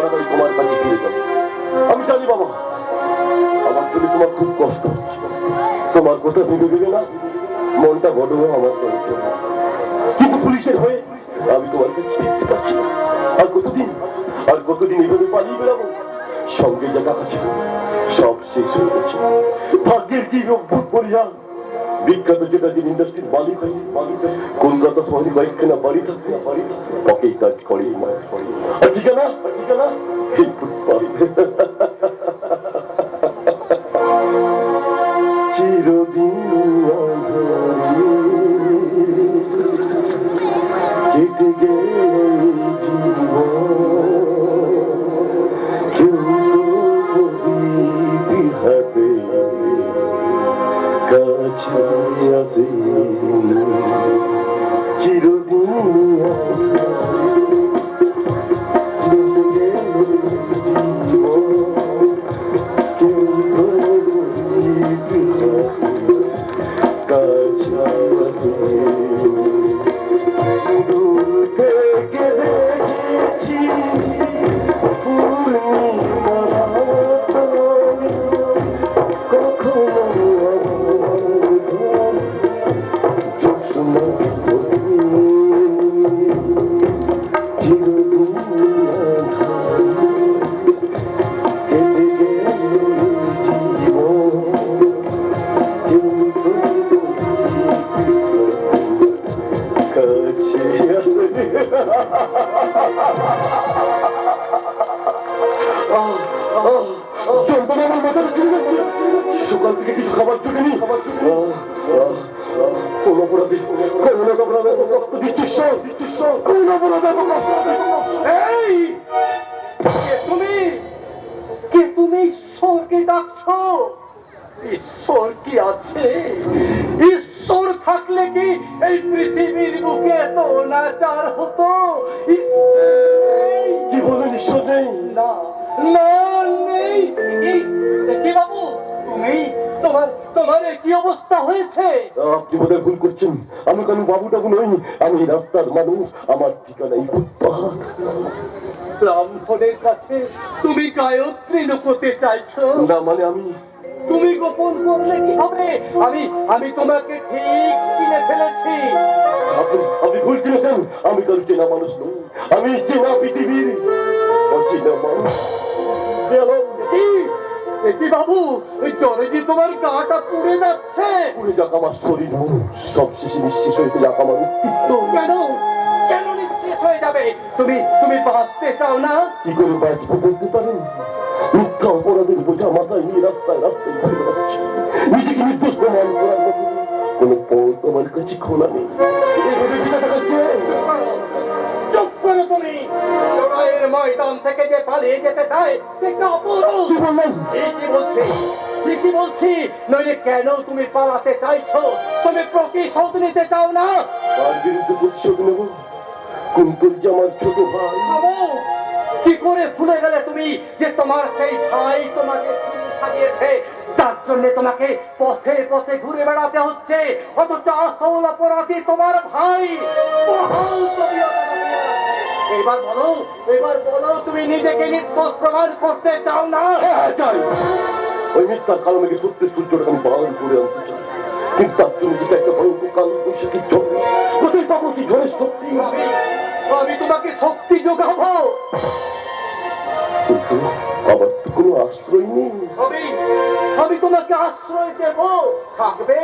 তাড়াতাড়ি তোমার কাছে ফিরে যাবো। আমি জানি বাবা, আমার জন্য তোমার খুব কষ্ট হচ্ছে। তোমার কথা ভেবে ভেবে না মনটা বড় আমার কষ্ট। কিন্তু পুলিশের হয়ে আমি তোমার কাছে ফিরতে পারছি না। আর কতদিন এভাবে পালিয়ে বেড়াবো? সঙ্গে যা টাকা ছিল সব শেষ হয়ে গেছে। ভাগ্যের কি অদ্ভুত পরিহাস! বিখ্যাত যেটা যে ইন্ডাস্ট্রির মালিক হয়, কলকাতা শহরে কয়েকখানা বাড়ি থাকতে পকেট কাজ করে আর ঠিকানা এই ফুটপাত। চিরদিন আঁধারে কেটে গেল জীবন, কেউ তো প্রদীপ হাতে কাছে আসে। চিরদিন আঁধারে কেটে গেল জীবন, কেউ তো দূর থেকে দেখেছি পূর্ণিমা কখনো জোৎস্না চিরদিন কেটে গেল জীবন, সকাল থেকে কিছু খাবার জুটেনি। কোন অপরাধী রক্ত দিচ্ছিস? কোন অপরাধে তুমি ঈশ্বরকে ডাকছো? ঈশ্বর কি আছে? ঈশ্বর থাকলে কি এই পৃথিবীর বুকে এত অনাচার হতো? কি বলেন ঈশ্বর নেই? না না নেই। কি বাবু, তুমি তোমার কি অবস্থা হয়েছে? আপনি বোধহয় ভুল করছেন। আমি কোনো বাবু টাবু নই, আমি রাস্তার মানুষ। আমার ঠিকানা এই ফুটপাত। ব্রাহ্মণের কাছে তুমি গায়ত্রী লুকোতে চাইছো? না মানে তুমি গোপন করলে কি হবে? আমি তোমাকে ঠিক চিনে ফেলেছি। আপনি ভুল কিনেছেন। আমি কারো চেনা মানুষ নই, আমি চেনা পৃথিবীর অচেনা মানুষ। কি বাবু, ওই জ্বরে যে তোমার গাটা পুড়ে যাচ্ছে। পুড়ে যাক আমার শরীর, সবশেষে নিঃশেষ হয়ে যাক আমার অস্তিত্ব। কেন নিঃশেষ হয়ে যাবে? তুমি বাঁচতে চাও না? কি করে বাঁচবো বলতে পারেন? মিথ্যা অপরাধের বোঝা মাথায় নিয়ে রাস্তায় ঘুরে বেড়াচ্ছি। নিজেকে নির্দোষ প্রমাণ করার মতো কোনো পথ আমার কাছে খোলা নেই। চুপ করো তুমি। লড়াইয়ের ময়দান থেকে যে পালিয়ে যেতে চায় সে কাপুরুষ। কি বলছি? নইলে কেন তুমি পালাতে চাইছো? তুমি প্রতিশোধ নিতে চাও না? তার বিরুদ্ধে প্রতিশোধ নেব? কুন্তল যে আমার ছোট ভাই। কি করে ভুলে গেলে তুমি যে তোমার সেই ভাই তোমাকে সাজিয়েছে, যার জন্য তোমাকে পথে পথে ঘুরে বেড়াতে হচ্ছে, অথচ আসল অপরাধী তোমার ভাই। এবার বলো তুমি নিজেকে নির্দোষ প্রমাণ করতে চাও না? চাই। ওই মিথ্যার কারণে সত্যের সূর্যটাকে আমি বারণ করে আনতে চাই, কিন্তু তার জন্য যেটা একটা ভয়ঙ্কর কাল বৈশাখী ঝড়। কোথায় পাবো কি ঝড়ের শক্তি? আমি তোমাকে শক্তি যোগাবো, কিন্তু আমার তো কোনো আশ্রয় নেই। আমি তোমাকে আশ্রয় দেব, থাকবে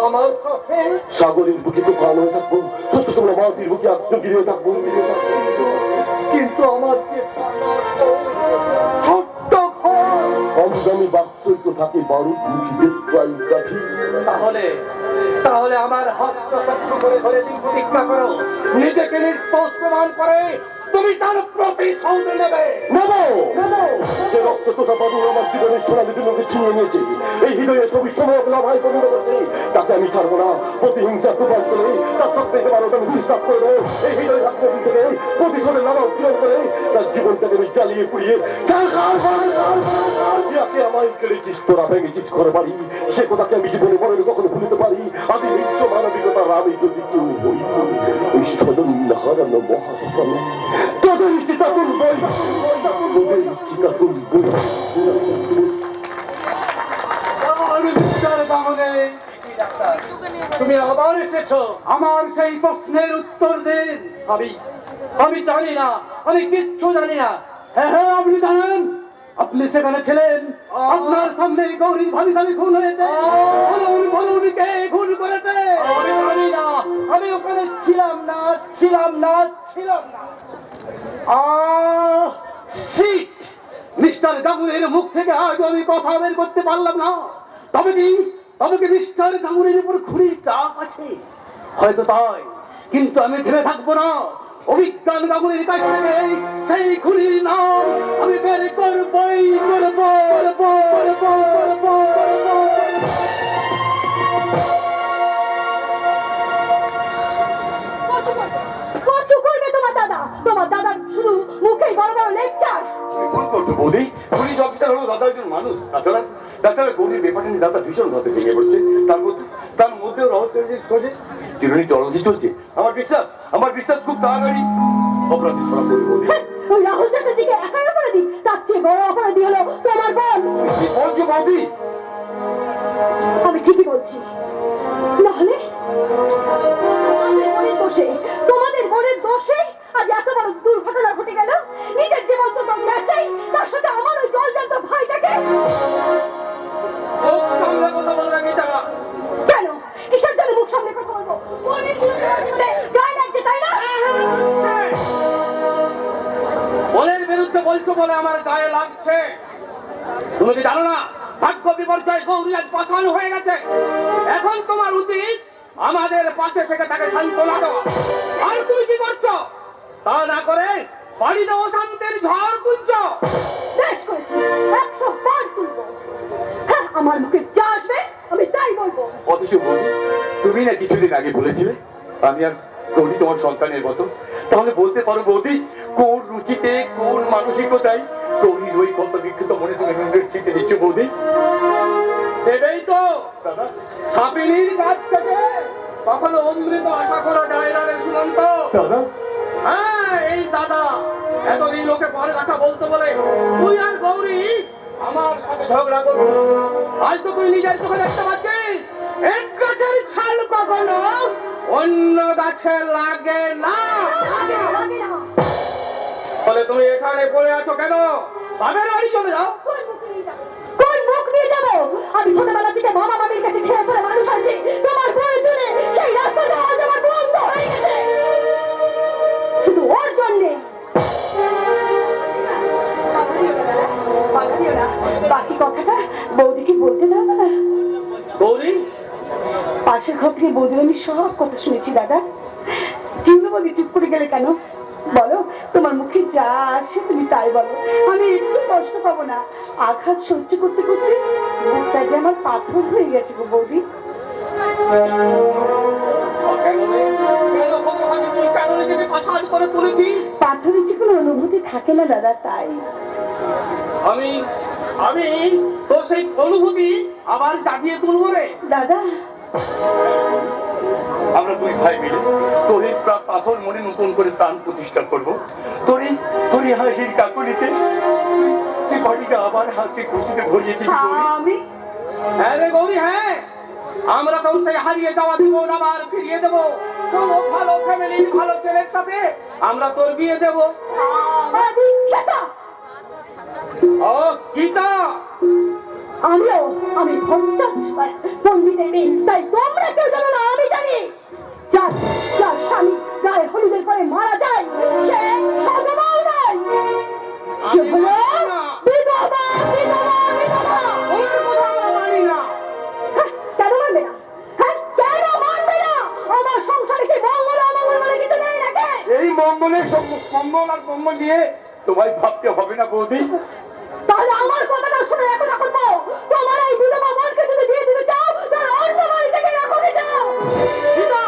আমার সাথে। সাগরের বুকে তো প্রাণ হয়ে থাকবো, সুস্থ তোমরা মাটির বুকে আত্মগিরি হয়ে থাকবো। কিন্তু আমার যে ছোট্ট ঘর, আমদানি বাক্সই তো থাকে বারুদ মুখী বেত্রাই কাঠি। তাহলে আমার হাত শক্ত করে ধরে দিন প্রতিজ্ঞা করো, নিজেকে নির্দোষ প্রমাণ করে তুমি তার প্রতিশোধ নেবে। যে রক্ত তোষা বাদুর আমার জীবনের সোনালি দিনকে ছিনিয়ে নিয়েছে, এই হৃদয়ের ছবি সময় লাভায় পরিণত করছে, তাকে আমি ছাড়বো না। প্রতিহিংসা প্রমাণ করে তার সবথেকে ভালোটা আমি ডিস্টার্ব করে দেবো। এই হৃদয় রাখতে থেকে প্রতিশোধের লাভা উত্তোলন করে তার জীবনটাকে আমি জ্বালিয়ে পুড়িয়ে যাকে আমায় কেড়েছিস, তোরা ভেঙেছিস ঘর বাড়ি, সে কথাকে আমি জীবনে মনে কখনো ভুলতে পারি। আদি নিত্য মানবিকতার আমি যদি কেউ হই ওই সদন হারানো মহাশ্রমে তোদের করেছো? আমার সেই প্রশ্নের উত্তর দিন। আমি আমি জানি না, আমি কিচ্ছু জানি না। হ্যাঁ হ্যাঁ, আপনি জানেন, আপনি সেখানে ছিলেন, আপনার সামনে গৌরী ভাবিসাবি খুন হয়েছে। বলুন বলুন, কে খুন করেছে? আমি জানি না, আমি ওখানে ছিলাম না, ছিলাম না, ছিলাম না। শিট! মিস্টার গাঙ্গুলির মুখ থেকে আজ আমি কথা বের করতে পারলাম না। তবে কি মিস্টার গাঙ্গুলির উপর খুনির চাপ আছে? হয়তো তাই, কিন্তু আমি থেমে থাকবো না। অভিজ্ঞান গাঙ্গুলির কাছ থেকে সেই খুনির নাম আমি বের করবই করবো। কচু করবে তোমার দাদা। তোমার দাদার শুধু মুখে বড় বড় লেকচার। তুমি ভুল করছো বৌদি। পুলিশ অফিসার হলো দাদা একজন মানুষ। তাছাড়া গৌরীর ব্যাপারটা নিয়ে দাদা ভীষণ ভাবে ভেঙে পড়ছে। তার মধ্যেও রহস্য খোঁজে চিরুনি তল্লাশি চলছে। আমার বিশ্বাস খুব তাড়াতাড়ি অপরাধী ধরা পড়বে বৌদি। ওই রাহুল চ্যাটার্জিকে একাই অপরাধী, তার চেয়ে বড় অপরাধী হলো তোমার বোন। কি বলছো বৌদি? আমি ঠিকই বলছি, নাহলে তোমাদের বোনের দোষে আজ এত বড় দুর্ঘটনা ঘটে গেল। নিজের জীবন তো বাঁচাই, তার সাথে আমার ওই জলজান্ত ভাইটাকে। মুখ সামলে কথা বলবে গীতা। কেন, কিসের জন্য মুখ সামনে কথা বলবো? বোনের বিরুদ্ধে গায়ে লাগছে, তাই না? বোনের বিরুদ্ধে বলছো বলে আমার গায়ে লাগছে। তুমি কি জানো না, ভাগ্য বিপর্যয় গৌরী আজ পাষাণ হয়ে গেছে। এখন তোমার উচিত আমাদের পাশে থেকে তাকে সান্ত্বনা দেওয়া। আর তুমি কি করছো? তা না করে বাড়িতে অশান্তির ঝড় তুলছো। বেশ করেছি, 100 বার তুলবো। হ্যাঁ, আমার মুখে যা আসবে আমি তাই বলবো। অথচ বৌদি, তুমি না কিছুদিন আগে বলেছিলে আমি আর গৌরী তোমার সন্তানের মতো। তাহলে বলতে পারো বৌদি, কোন রুচিতে কোন মানসিকতায় গৌরীর ওই কত বিক্ষিপ্ত মনে তুমি নুনের ছিটে দিচ্ছ বৌদি? দেবেই তো। দাদা, সাপিনীর কাছ থেকে কখনো অমৃত আশা করা যায় না রে সুমন্ত। দাদা, হ্যাঁ, এই দাদা এতদিন লোকে পরে কথা বলতো বলে তুই আর গৌরী আমার সাথে ঝগড়া করবি। আজ তো তুই নিজের চোখে দেখতে পাচ্ছিস এক গাছের ছাল কখনো অন্য গাছে লাগে না। লাগে না, লাগে না। বলে তুমি এখানে পড়ে আছো কেন? বাবার বাড়ি চলে যাও। কোন মুখ নিয়ে যাবো? কোন মুখ নিয়ে যাবো? আমি ছোটবেলা থেকে মামা মামির কাছে খেয়ে পড়ে মানুষ আছি। তোমার বউয়ের জন্য সেই রাস্তাটা আজ আমার বন্ধ হয়ে গেছে, শুধু ওর জন্যে। বাকি কথাটা বৌদিকে বলতে দাও দাদা। গৌরী, পাশের ঘর থেকে বৌদির আমি সব কথা শুনেছি দাদা। হিন্দু বৌদি চুপ করে গেলে কেন? বলো, তোমার মুখে যা আসে তুমি তাই বলো। আমি একটু কষ্ট পাবো না। আঘাত সহ্য করতে করতে বুকটা যে আমার পাথর হয়ে গেছে গো বৌদি। তুই কেন নিজেকে পাশান করে তুলেছিস? পাথরের যে কোনো অনুভূতি থাকে না দাদা, তাই। আমি আমি তোর সেই অনুভূতি আবার জাগিয়ে তুলবো রে। দাদা, আমরা দুই ভাই মিলে তোর এই পাথর মনে নতুন করে প্রাণ প্রতিষ্ঠা করবো। তোর হাসির কাকুলিতে তুই বাড়িটা আবার হাসি খুশিতে ভরিয়ে দিবি গৌরী। আমি হ্যাঁ রে গৌরী, হ্যাঁ, আমরা তো সেই হারিয়ে যাওয়া জীবন আবার ফিরিয়ে দেবো। কোনো ভালো ফ্যামিলির ভালো ছেলের সাথে আমরা তোর বিয়ে দেবো। ও গীতা, আমি পণ্ডিতের মেয়ে, তাই তোমরা কেউ জানো না, আমি জানি। যার স্বামী গায়ে হলুদের পরে মারা যায় সে সধবাও নয়, সে হলো বিধবা। ওর কথা আমরা মানি না। হ্যাঁ, কেন মানবে না? হ্যাঁ, কেন মানবে না? আমার সংসারে কি মঙ্গল অমঙ্গল বলে কিছু নেই নাকি? এই মঙ্গলের মঙ্গল আর মঙ্গল নিয়ে তোমায় ভাবতে হবে না বৌদি। তাহলে আমার কথাটা শুনে এখন বলবো, তোমার এই বিধবা বোনকে যদি বিয়ে দিতে চাও তাহলে অন্য বাড়ি থেকে এখনই যাও। গীতা,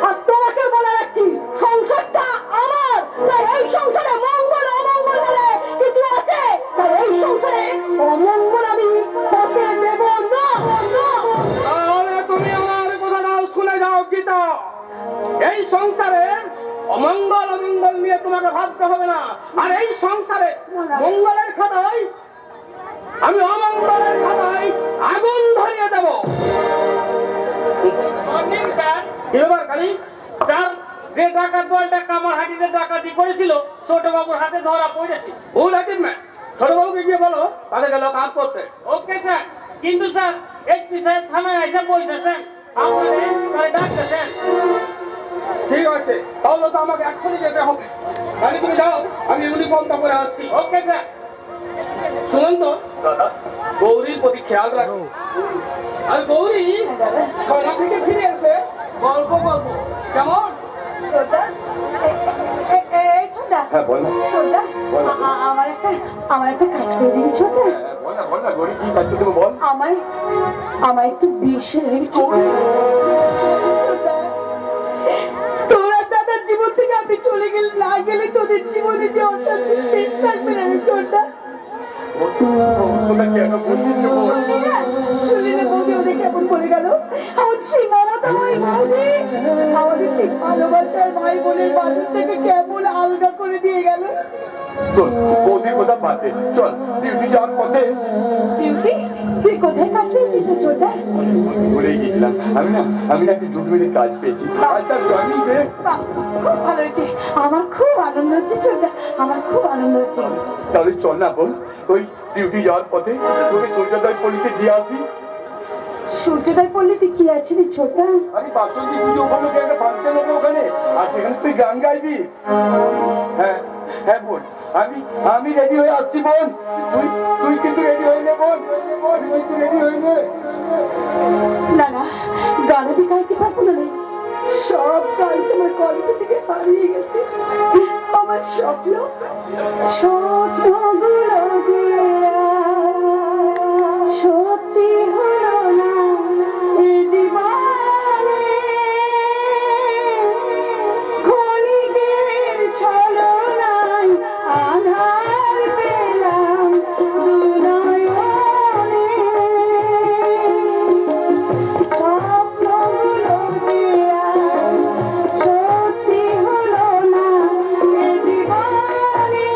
আর তোমাকে বলে রাখছি, সংসারটা আমার, তাই এই সংসারে মঙ্গল অমঙ্গল বলে কিছু আছে, তাই এই সংসারে অমঙ্গল আমি হতে দেব না। তাহলে তুমি আমার কথাটাও শুনে যাও গীতা। এই সংসারে অমঙ্গল অমঙ্গল নিয়ে তোমাকে ভাবতে হবে না। আর এই সংসারে মঙ্গলের খাতায় আমি অমঙ্গলের খাতায় আগুন ধরিয়ে দেব। Morning sir. কি ব্যাপার কালী? স্যার, যে ডাকাত দলটা কামারহাটিতে ডাকাতি করেছিল ছোট বাবুর হাতে ধরা পড়েছে। ভুল অ্যাচিভমেন্ট। ছোটবাবুকে গিয়ে বলো তাদেরকে লোক আপ করতে। Okay sir. কিন্তু স্যার, এসপি সাহেব থানায় এসে বসেছেন, আপনাদের তাই ডাকতেছেন। ঠিক আছে, তাহলে তো আমাকে এক্ষুনি যেতে হবে। কালী তুমি যাও, আমি ইউনিফর্মটা পরে আসছি। Okay sir. শুনুন তো, দাদা গৌরীর প্রতি খেয়াল রাখো। আর গৌরী থানা থেকে ফিরে এসে গল্প করবো, কেমন? ছোটদা, এই ছোটদা, হ্যাঁ বল না ছোটদা, বলো। আমার একটা কাজ করে দিবি ছোটদা? বল না গরি কি কাজ তুমি বল। আমায় একটু বিষ এনে দিবি ছোটদা? তোরা দাদার জীবন থেকে আমি চলে গেলে না গেলে তোদের জীবনে যে অশান্তি শেষ থাকবে না রে ছোটদা। তোমরা কেন বলছিস রে বল? শুনলে বৌদি ওদের কেমন বলে গেল? আমাদের সেই মমতাময়ী বৌদি আমাদের সেই ভালোবাসার ভাই বোনের বাঁধনটাকে কেমন আলগা করে দিয়ে গেল। চল বৌদির কথা বাদ দে, চল ডিউটি যাওয়ার পথে ডিউটি? তুই কোথায় কাজ পেয়েছিস ছোটদা? ভুলেই গেছিলাম। আমি না একটা জুট মিলে কাজ পেয়েছি। কাজটা জয়েনিং দে। বাহ, খুব ভালো হয়েছে, আমার খুব আনন্দ হচ্ছে ছোটদা, আমার খুব আনন্দ হচ্ছে। তাহলে চল না বোন, ওই ডিউটি যাওয়ার পথে তোকে সূর্যোদয় পল্লীতে দিয়ে আসি। সূর্যোদয় পল্লীতে কি আছে রে ছোটদা? আরে বাসন্তী পুজো উপলক্ষে একটা ফাংশন হবে ওখানে, আর সেখানে তুই গান গাইবি। হ্যাঁ হ্যাঁ বোন, আমি রেডি হয়ে আসছি বোন। তুই কিন্তু রেডি হয়ে নে বোন, তুই রেডি হয়ে নে। না না, গান আমি গাইতে পারবো না রে। সব গান আমার কণ্ঠ থেকে হারিয়ে গেছে। আমার স্বপ্নগুলো যে সত্যি হলো না এ জীবনে, ক্ষণিকের ছলনায় আধার পেলাম দুনয়নে। স্বপ্নগুলো যে আর সত্যি হলো না এ জীবনে,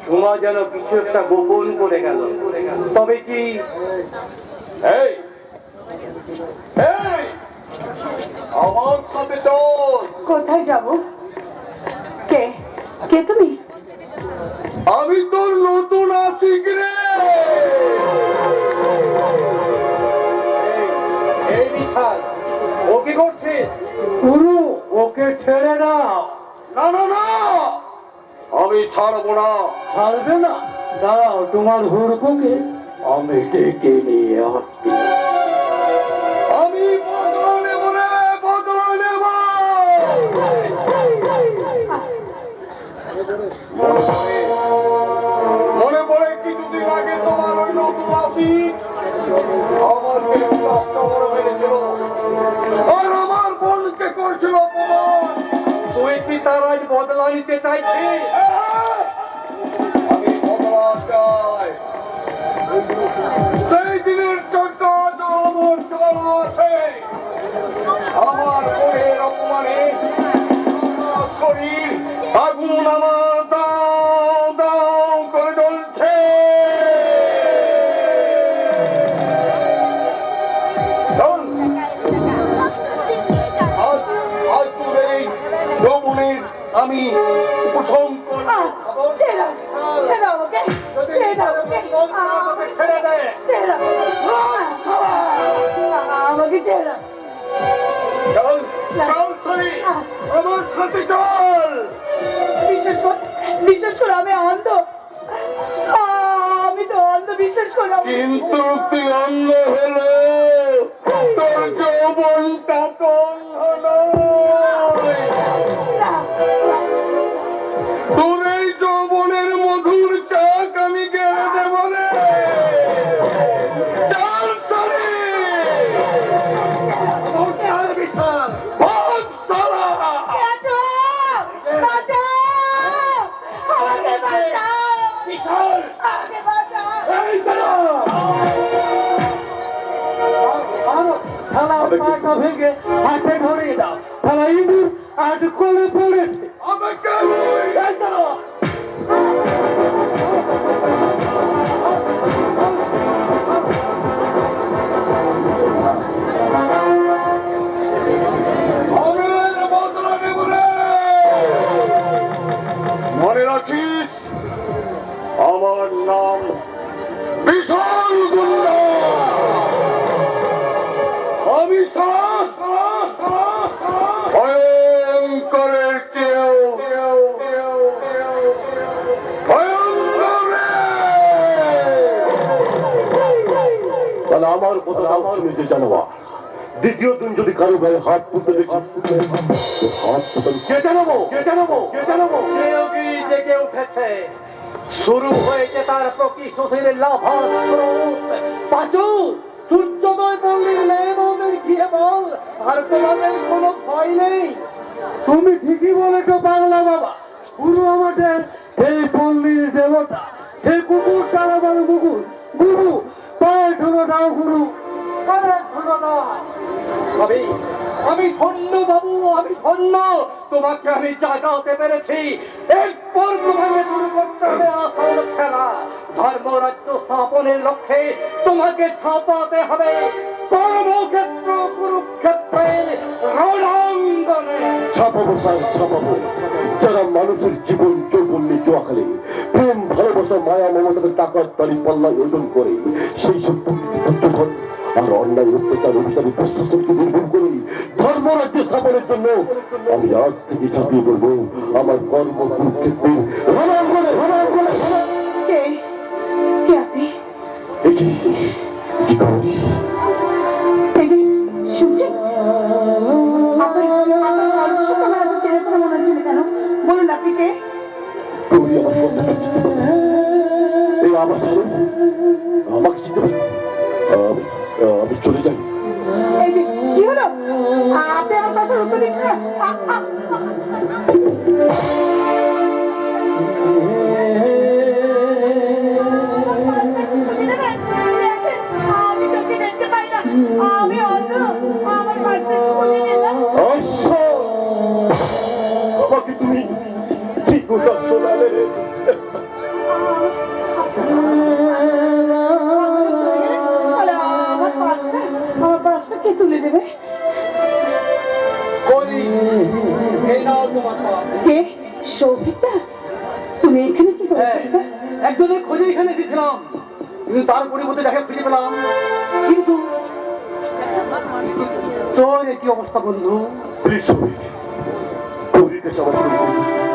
ঝুমা যেন কিছু একটা গোপন করে গেল। তবে কি এই এই আমার সাথে চল। কোথায় যাব? কে কে তুমি? আমি তোর নতুন আশিক রে। এই বিশাল, ও কি করছে? গুরু, ওকে ছেড়ে দাও। না না না, আমি ছাড়বো না। ছাড়বে না? দাঁড়াও, তোমার হুড়কুকে আমি ডেকে নিয়ে আসছি। আমি বদলা নেব রে, বদলা নেব। মনে পড়ে কিছুদিন আগে তোমার ওই নতুন আশিক আমাকে চক্কর মেরেছিল আর আমার বোনকে করছিল অপমান। তুই কি তার আজ বদলা নিতে চাইছিস? আমি বদলা চাই। সেই দিনের চর্চা আমার জানা আছে। আমার বোনের অপমানে আমার শরীর আগুন আমার দাও দাও করে জ্বলছে। শোন, আজ তোদের এই যৌবনের আমি উপশম করব। ছেড়ে দাও, ছেড়ে দাও ওকে, ছেড়ে দাও ওকে, ছেড়ে দে। ছেড়ে দাও, আমাকে ছেড়ে দাও। চল চল চলি, আমার সাথে চল। বিশ্বাস কর আমি অন্ধ, আমি তো অন্ধ, বিশ্বাস করো। কিন্তু তুই অন্ধ হলো, তোর যৌবনটা তো অন্ধ নয়। তোর এই যৌবনের মধুর চাক আমি গেড়ে দেব রে। চল চলি, ভাগ শালা। আমাকে বাঁচাও, আমাকে বাঁচাও। এই দাঁড়া। থালা পাটা ভেঙে হাতে ধরিয়ে দাও। থালা ইঁদুর আজ কোলে পড়েছে। আমাকে এই দাঁড়া। আমের বদলা নেব রে। মনে রাখিস, আমার নাম বিশাল গুন্ডা। আমি ভয়ঙ্করের চেয়েও ভয়ঙ্কর রে। তাহলে আমার কথা শুনে যে জানোয়া, দ্বিতীয় দিন যদি কারো গায়ে হাত তুলতে দেখি, হাত কে জানাবো, কে জানাবো, কে জানাবো। কেউকি জেগে উঠেছে। শুরু হয়েছে তার প্রতিশোধের লাভাস্ত্র। পাঁচু, সূর্যোদয় পল্লীর মেয়েদের গিয়ে বল, আর তোমাদের কোনো ভয় নেই। তুমি ঠিকই বলেছ বাংলা বাবা। গুরু আমাদের এই পল্লীর দেবতা, সেই কুকুর টানাবার মুকুল। গুরু, পায়ে ধরো দাও গুরু, পায়ে ধরো দাও। আমি ধন্য বাবু, আমি ধন্য। তোমাকে আমি জাগাতে পেরেছি। এরপর তোমাকে শুরু করতে হবে আসল খেলা। ধর্মরাজ্য স্থাপনের লক্ষ্যে তোমাকে ছাপাতে হবে কর্মক্ষেত্র কুরুক্ষেত্রের রণাঙ্গনে। ছাপাবো স্যার, ছাপাবো। যারা মানুষের জীবন যৌবন নিয়ে জোয়াখালে প্রেম ভালোবাসা মায়া মমতাকে টাকার তালি পাল্লায় ওজন করে, সেই সব দুর্নীতি আর অন্যায় অত্যাচার অভিযানে প্রশাসনকে নির্ভুল করে ধর্মরাজ্য স্থাপনের জন্য আমি আজ থেকে ঝাঁপিয়ে পড়বো আমার কর্ম কুরুক্ষেত্রের রণাঙ্গনে, রণাঙ্গনে। কে কে আপনি? কি কি করি? এই যে শুনছেন, আপনার মানুষ আমার এত চেনা চেনা মনে হচ্ছিল কেন? বলুন আপনি কে? তুমি আমার কথাটা চিনতে পারো? এই আমার সামনে আমাকে চিনতে পারো? আমি চলে যাই। এই যে কি হলো? আপনি আমার কথার উত্তর দিচ্ছেন না। আমি চোখে দেখতে পাই না, আমি অন্ধ, আমার পাশে খুঁজে নিলাম। আচ্ছা, আমাকে তুমি ঠিক কথা শোনালে। কে তুলে দেবে? গৌরী, এই নাও তোমার পা। কে? সৌভিকদা? তুমি এখানে কি করছো? হ্যাঁ, একজনের খোঁজে এখানে এসেছিলাম, কিন্তু তার পরিবর্তে যাকে খুঁজে পেলাম, কিন্তু তোর কি অবস্থা বন্ধু? প্লিজ সৌভিক, গৌরীর কাছে আমার পরিচয় দিস না।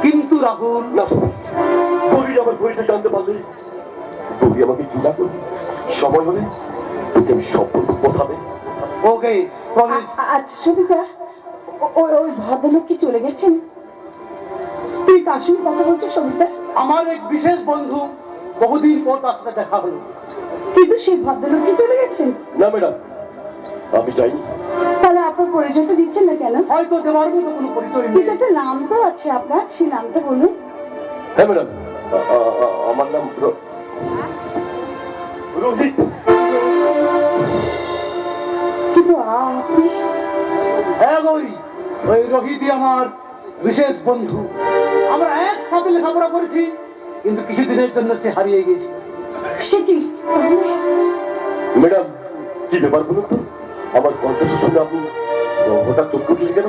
কিন্তু রাহুল, না সৌভিক, গৌরী আমার পরিচয় জানতে পারলে গৌরী আমাকে ঘৃণা করবে। সময় হলে তোকে আমি সব বলবো, কথা দে। ওকে প্রমিস। আচ্ছা সৌভিকদা, ওই ভদ্রলোক কি চলে গেছেন? তুমি কার সঙ্গে কথা বলছো সৌভিকদা? আমার এক বিশেষ বন্ধু, বহুদিন পর তার সাথে দেখা হলো। কিন্তু সেই ভদ্রলোক কি চলে গেছেন? না ম্যাডাম, আমি চাইনি। তাহলে আপনার পরিচয়টা দিচ্ছেন না কেন? হয়তো দেওয়ার মতো কোনো পরিচয় কিন্তু নেই। একটা নাম তো আছে আপনার, সেই নামটা বলুন। হ্যাঁ ম্যাডাম, আমার নাম রোহিত। কিন্তু আপনি হ্যাঁ গৌরী, ওই রোহিতই আমার বিশেষ বন্ধু। আমরা একসাথে লেখাপড়া করেছি, কিন্তু কিছুদিনের জন্য সে হারিয়ে গেছে। সে কি? তাহলে ম্যাডাম, কি ব্যাপার বলুন তো? আমার কণ্ঠস্বর শুনে আপনি হঠাৎ চোখ উঠলেন কেন?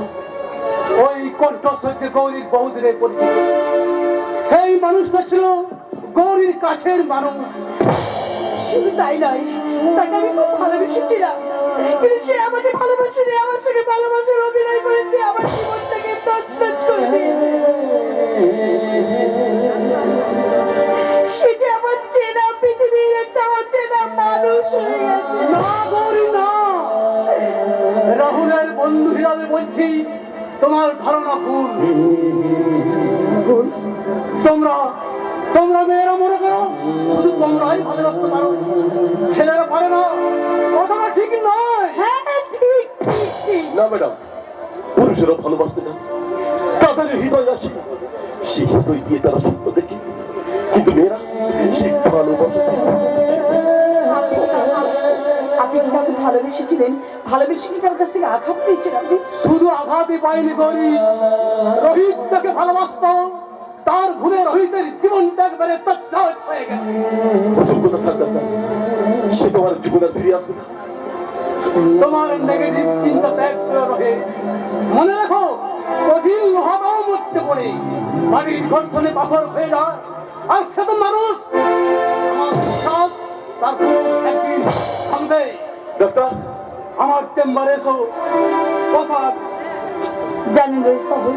ওই কণ্ঠস্বর যে গৌরীর বহুদিনের পরিচিত, সেই মানুষটা ছিল গৌরীর কাছের মানুষ। শুধু তাই নয়, তাকে আমি খুব ভালোবেসেছিলাম, কিন্তু সে আমাকে ভালোবাসেনি, আমার সঙ্গে ভালোবাসার অভিনয় করেছে, আমার জীবনটাকে তছনছ করে দিয়েছে। সে যে আমার চেনা পৃথিবীর একটা অচেনা মানুষ হয়ে গেছে। না গৌরী না, রাহুলের বন্ধু হিসাবে বলছি, তোমার ধারণা ভুল। তোমরা তোমরা মেয়েরা মনে করো শুধু তোমরাই ভালোবাসতে পারো, ছেলেরা পারে না। কথাটা ঠিক নয়। হ্যাঁ ঠিক ঠিক ঠিক। না ম্যাডাম, পুরুষেরা ভালোবাসতে না, তাদের হৃদয় আছে, সেই হৃদয় দিয়ে তারা স্বপ্ন দেখে। কিন্তু মেয়েরা সেই ভালোবাসা আপনি কি কাউকে ভালোবেসেছিলেন? ভালোবেসে কি কারোর কাছ থেকে আঘাত পেয়েছেন আপনি? শুধু আঘাতই পাইনি গৌরী, রোহিত তাকে ভালোবাসত, তার ভুলে রোহিতের জীবনটা একবারে তছনছ হয়ে গেছে। অসংখ্যতা থাকবে না, সে তোমার জীবনে আর ফিরে আসবে না। তোমার নেগেটিভ চিন্তা ত্যাগ করে রহে। মনে রাখো, কঠিন লোহাটাও মরতে পড়ে, মাটির ঘর্ষণে পাথর হয়ে যায়, আর সে তো মানুষ। আমার বিশ্বাস তার খুব একদিন থামবে। ডাক্তার, আমার চেম্বারে এসো, কথা আছে। জানেন রোহিত বাবু,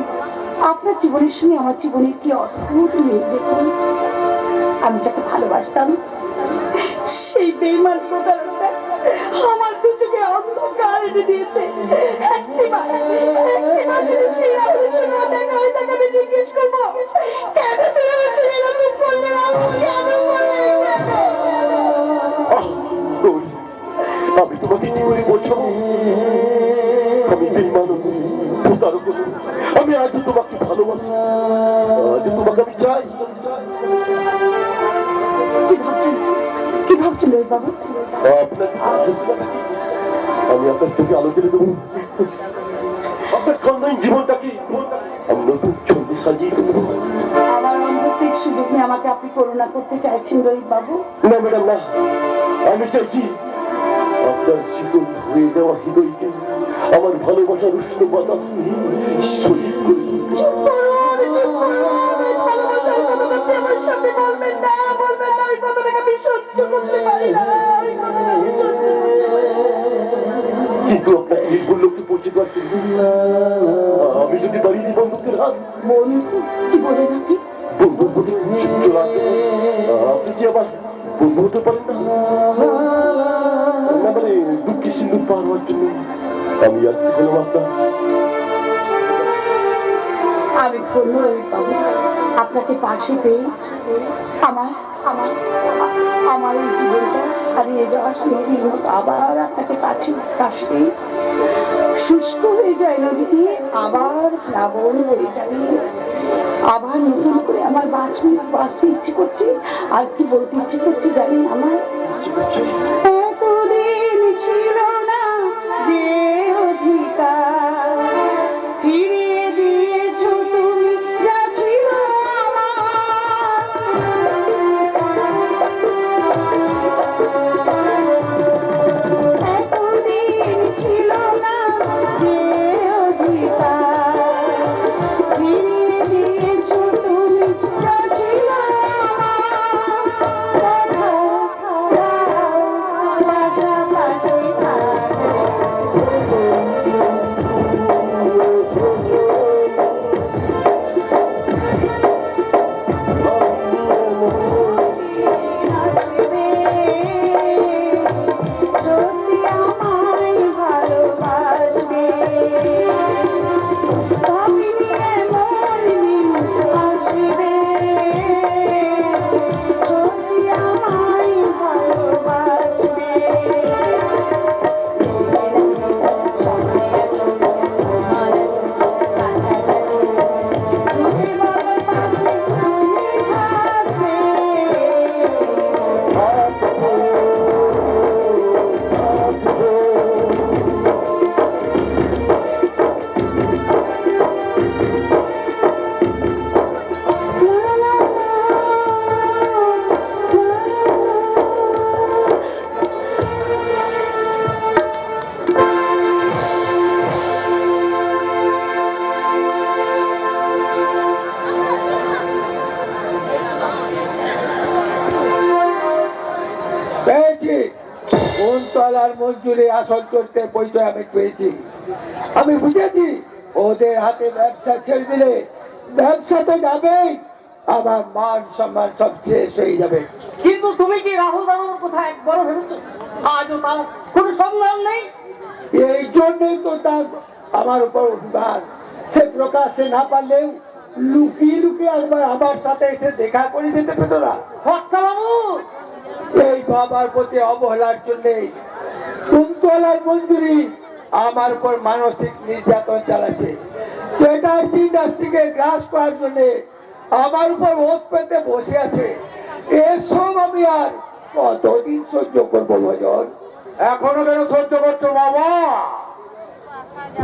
আপনার জীবনের সঙ্গে আমার জীবনের কি অদ্ভুত মিল দেখুন। আমি যাকে ভালোবাসতাম, সেই বেইমান প্রতারকটা আমার দু চোখে অন্ধকার এনে দিয়েছে। একটিবার যদি সেই রাহুলের সঙ্গে আমার দেখা হয়, তাকে আমি জিজ্ঞেস করবো, কেন তুমি আমার সঙ্গে এরকম করলে রাহুল? কেন করলে? আহ, গৌরী, আমি তোমাকে কি করে বলছো? আমি বেঈমান, প্রতারক, আমি আজ তোমাকে ভালোবাসি, আজ তোমাকে আমি চাই। কি ভাবছেন? কি ভাবছেন রোহিত বাবু? আপনার আমি আপনার চোখে আলো তুলে দেবো, আপনার খন্ডাইন জীবনটাকে আমি নতুন ছন্দে সাজিয়ে তুলবো। আমার অন্তর্তিক সুযোগ নিয়ে আমাকে আপনি করুণা করতে চাইছেন রোহিত বাবু? না ম্যাডাম, না, আমি চাইছি আপনার শীতল হয়ে যাওয়া হৃদয়কে আমার ভালোবাসার উষ্ণ বাতাস শরীর করে তুলতে। চুপ করুন, চুপ করুন। এই ভালোবাসার কথাটা আপনি আমার সামনে বলবেন না, বলবেন না। এই কথাটাকে আমি সহ্য করতে পারি না, এই কথাটা আমি সহ্য করতে পারি না। কিন্তু আপনাকে নির্ভুল লোককে পৌঁছে দেওয়ার জন্য আমি যদি দাঁড়িয়ে দিই বন্ধুকের হাত, বন্ধু? কি বলেন আপনি? বন্ধু বন্ধু চলে আপনি কি আবার বন্ধু হতে পারেন না? না মানে দুঃখে সিন্ধু পার হওয়ার জন্য আমি আজকে হলাম আপনার। আমি ধন্য রোহিত বাবু, আপনাকে পাশে পেয়ে আমার আমার আমার এই জীবনটা হারিয়ে যাওয়ার নদীর মতো আবার আপনাকে পাশে পেয়ে শুষ্ক হয়ে যায় নদী দিয়ে, আবার প্লাবন হয়ে যাবে, আবার নতুন করে আমার বাঁচতে ইচ্ছে করছে। আর কি বলতে ইচ্ছে করছে জানেন? আমার এতদিন ছিল না যে অধিকার, ফিরিয়ে দিয়েছো তুমি যা ছিল আমার। এতদিন কুন্তলার মঞ্জুরি আসল করতে পরিচয় আমি পেয়েছি। আমি বুঝেছি ওদের হাতে ব্যবসা ছেড়ে দিলে ব্যবসা তো যাবেই, আমার মান সম্মান সব শেষ হয়ে যাবে। কিন্তু তুমি কি রাহুল দাদার কথা একবারও ভেবেছো? আজও তার কোনো সন্ধান নেই। এই জন্যই তো তার আমার উপর অভিমান। সে প্রকাশে না পারলেও লুকিয়ে লুকিয়ে একবার আমার সাথে এসে দেখা করে দিতে পেত না। কর্তা বাবু, এই বাবার প্রতি অবহেলার জন্য কুন্তলার মঞ্জুরি আমার উপর মানসিক নির্যাতন চালাচ্ছে। যেটা ইন্ডাস্ট্রিকে গ্রাস করার জন্য আমার উপর ওত পেতে বসে আছে। এসব আমি আর কতদিন সহ্য করবো ভজন? এখনো কেন সহ্য করছো বাবা?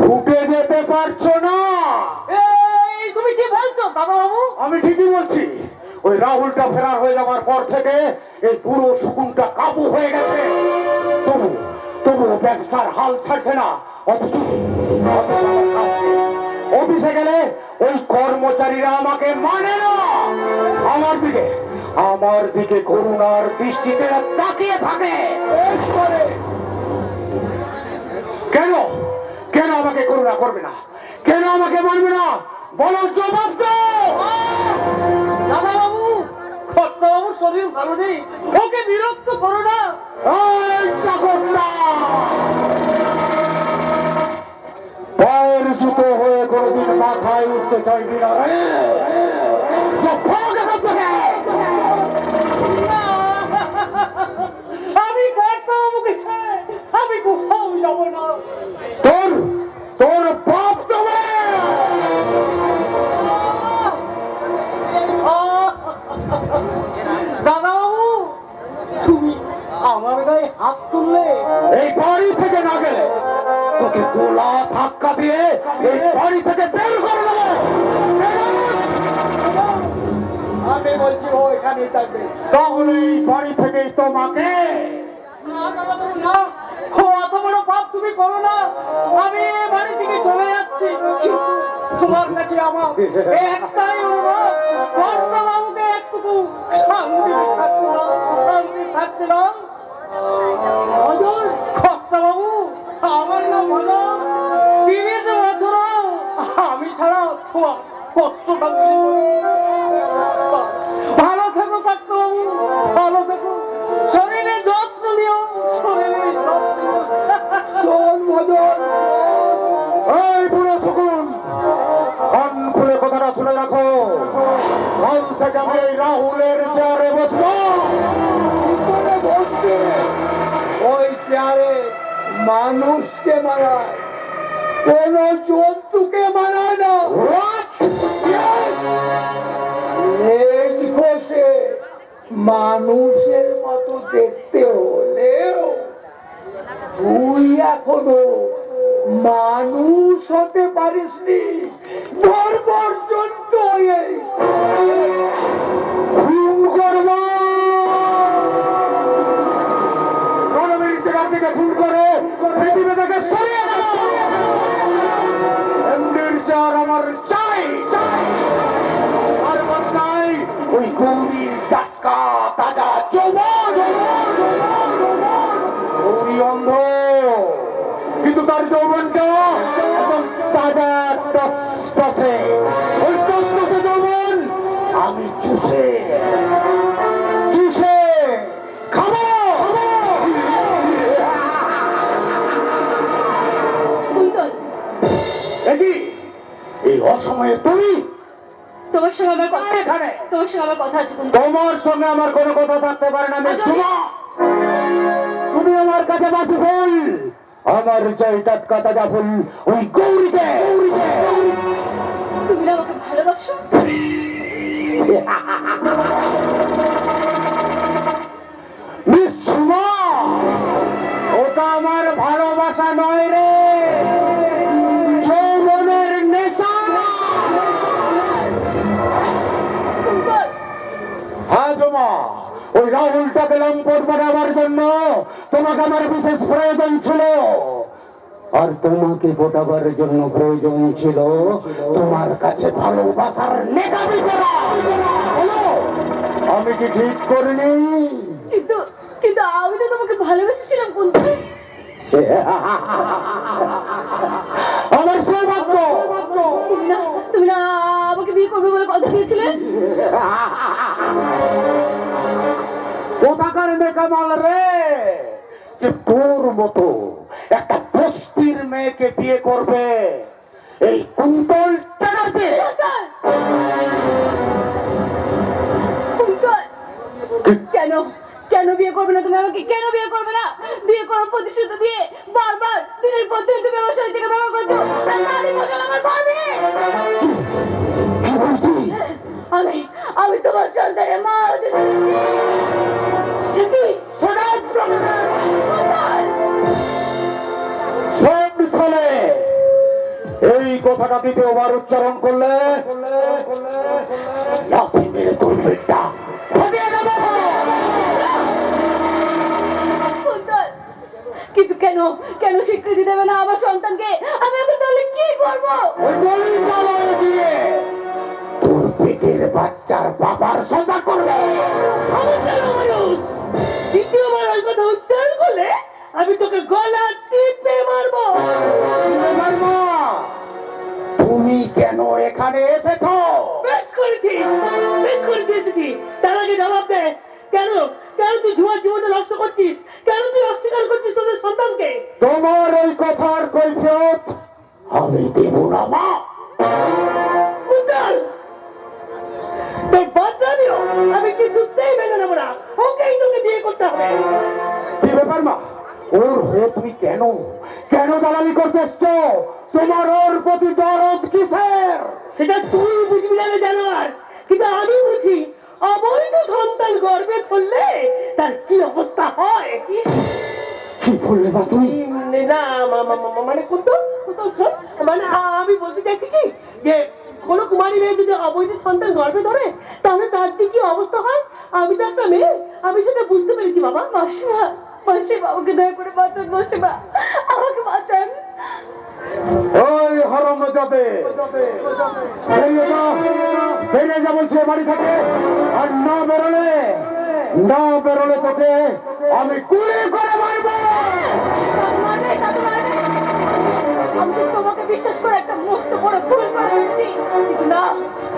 ফুটে যেতে পারছো না? এই তুমি কি বলছো দাদা বাবু? আমি ঠিকই বলছি। ওই রাহুলটা ফেরার হয়ে যাওয়ার পর থেকে এই পুরো সুকুনটা কাবু হয়ে গেছে। তবু তবু ব্যবসার হাল ছাড়ছে না। অথচ অথচ আমার কাজ নেই। অফিসে গেলে ওই কর্মচারীরা আমাকে মানে না। আমার দিকে করুণার দৃষ্টিতে তাকিয়ে থাকে। কেন কেন আমাকে করুণা করবে না? কেন আমাকে মানবে না? বলো, জবাব দাও। দাদা বাবু, কর্তা বাবুর শরীর ভালো নেই, ওকে বিরক্ত করো না। এই চাকরটা পায়ের জুতো হয়ে কোনোদিন মাথায় উঠতে চাইবি না রে। আমি কর্তা বাবুকে ছেড়ে আমি কোথাও যাব না। তোর তোর বাপ দেবে। দাদা বাবু, তুমি আমার গায়ে হাত তুললে। এই বাড়ি থেকে না গেলে তোকে গোলা ধাক্কা দিয়ে এই বাড়ি থেকে বের করে দেবো। আমি বলছি ও এখানেই থাকবে। তাহলে এই বাড়ি থেকেই তোমাকে না দাদা বাবু, না, অত বড় পাপ তুমি করো না। আমি এ বাড়ি থেকে চলে যাচ্ছি। তোমার কাছে আমার একটাই অনুরোধ, কর্তা বাবুকে একটুকু শান্তি থাকতে দাও। কর্তা বাবু, আমার নাম হলো 30 বছর আমি ছাড়া তোমার কষ্টটা ভালো থেকো কর্তা বাবু, ভালো থেকো। শরীরের যত্ন নিও, শরীরের যত্ন। শোন ভজন, এই বুড়ো সুকুন, কান খুলে কথাটা শুনে রাখো। কাল থেকে আমি এই রাহুলের চেয়ারে বসবো। করে বসবে ওই চেয়ারে মানুষকে মানায়, কোন জন্তুকে মানায় না। লেজ ঘষে মানুষের মতো দেখতে হলেও তুই এখনো মানুষ হতে পারিসনি। বর্বর জন্তু হয়ে খুন করবো। রণবীর জায়গার দিকে খুন করে পৃথিবী থেকে সরিয়ে দেব। এমডির চেয়ার আমার চাই। আর আমার চাই ওই গৌরীর টাটকা তাজা যৌবন। গৌরী অন্ধ, কিন্তু তার যৌবনটা একদম তাজা টসটসে। ওই টসটসে যৌবন আমি চুষে চুষে খাবো। কুন্তল, দেখি এই অসময়ে তুমি তোমার সঙ্গে আমার কথা, এখানে। তোমার সঙ্গে আমার কথা আছে কুন্তল। তোমার সঙ্গে আমার কোনো কথা থাকতে পারে না। মিস ঝুমা, তুমি আমার কাছে বাসি ফুল, আমার চাই টাটকা তাজা ফুল ওই গৌরীকে। তুমি না আমাকে ভালোবাসো? মিস ঝুমা, ওটা আমার ভালোবাসা নয় রে, যৌবনের নেশা। কুন্তল, হ্যাঁ ঝুমা, ওই রাহুলটাকে লম্পট বানাবার জন্য তোমাকে আমার বিশেষ প্রয়োজন ছিল। আর তোমাকে ফোটাবার জন্য প্রয়োজন ছিল তোমার কাছে ভালোবাসার নেকামি করা। বলো, আমি কি ঠিক করিনি? কিন্তু কিন্তু আমি তো তোমাকে ভালোবেসেছিলাম কুন্তল। আমার সৌভাগ্য। তুমি না আমাকে বিয়ে করবে বলে কথা দিয়েছিলে। কোথাকার মেকামাল রে, যে তোর মতো একটা বস্তির মেয়েকে বিয়ে করবে? এই কুন্তল টাকাতে কুন্তল, কেন কেন বিয়ে করবে না তুমি আমাকে? কেন বিয়ে করবে না? বিয়ে করার প্রতিশ্রুতি দিয়ে বারবার দিনের পর দিন তুমি আমার সাথে থেকে ব্যবহার করছো। আমার ভাবি, আমি আমি তোমার সন্তানের মা হতে চলেছি। এই কথাটা দ্বিতীয়বার উচ্চারণ করলে লাথি মেরে তোর পেটটা ফাটিয়ে দেব। কুন্তল, কিন্তু কেন কেন স্বীকৃতি দেবে না আমার সন্তানকে? আমি ওকে তাহলে কি করবো? ওই গলির দিয়ে তোর পেটের বাচ্চার বাবার সন্তান করবে। মানুষ দ্বিতীয়বার ওই কথা উচ্চারণ করলে আমি তোকে গলা টিপে মারবো। তুমি কেন এখানে এসেছো? বেশ করেছি এসেছি। তার আগে জবাব দে, কেন কেন তুই জুয়ার জীবনটা নষ্ট করছিস? কেন তুই অস্বীকার করছিস তোদের সন্তানকে? তোমার এই কথার কৈফিয়ত আমি দেব না মা। কুন্তল, তোর বাচ্চাটিও আমি কিছুতেই মেনে নেবো না। ওকেই তোকে বিয়ে করতে হবে। কি ব্যাপার মা? ওর হয়ে তুমি কেন কেন দালালি করতে এসছো? তোমার ওর প্রতি দরদ কিসের? সেটা তুই বুঝবি না রে জানোয়ার, কিন্তু আমি বুঝি। অবৈধ সন্তান গর্ভে ধরলে তার কি অবস্থা হয়। কি বললে মা তুমি? না মানে কুন্তল শোন, মানে আমি বলতে চাইছি কি যে কোনো কুমারী মেয়ে যদি অবৈধ সন্তান গর্ভে ধরে তাহলে তার যে কি অবস্থা হয়। আমি তো একটা মেয়ে, আমি সেটা বুঝতে পেরেছি বাবা। মাসিমা, মাসিমা আমাকে দয়া করে বাঁচান। মাসিমা আমাকে বাঁচান। ওই হরম যাবে, বেরিয়ে যা বলছে বাড়ি থেকে। আর না বেরোলে তোকে আমি গুলি করে মারবো। আমি তো তোমাকে বিশ্বাস করে একটা মস্ত বড় ভুল করে ফেলেছি, কিন্তু না,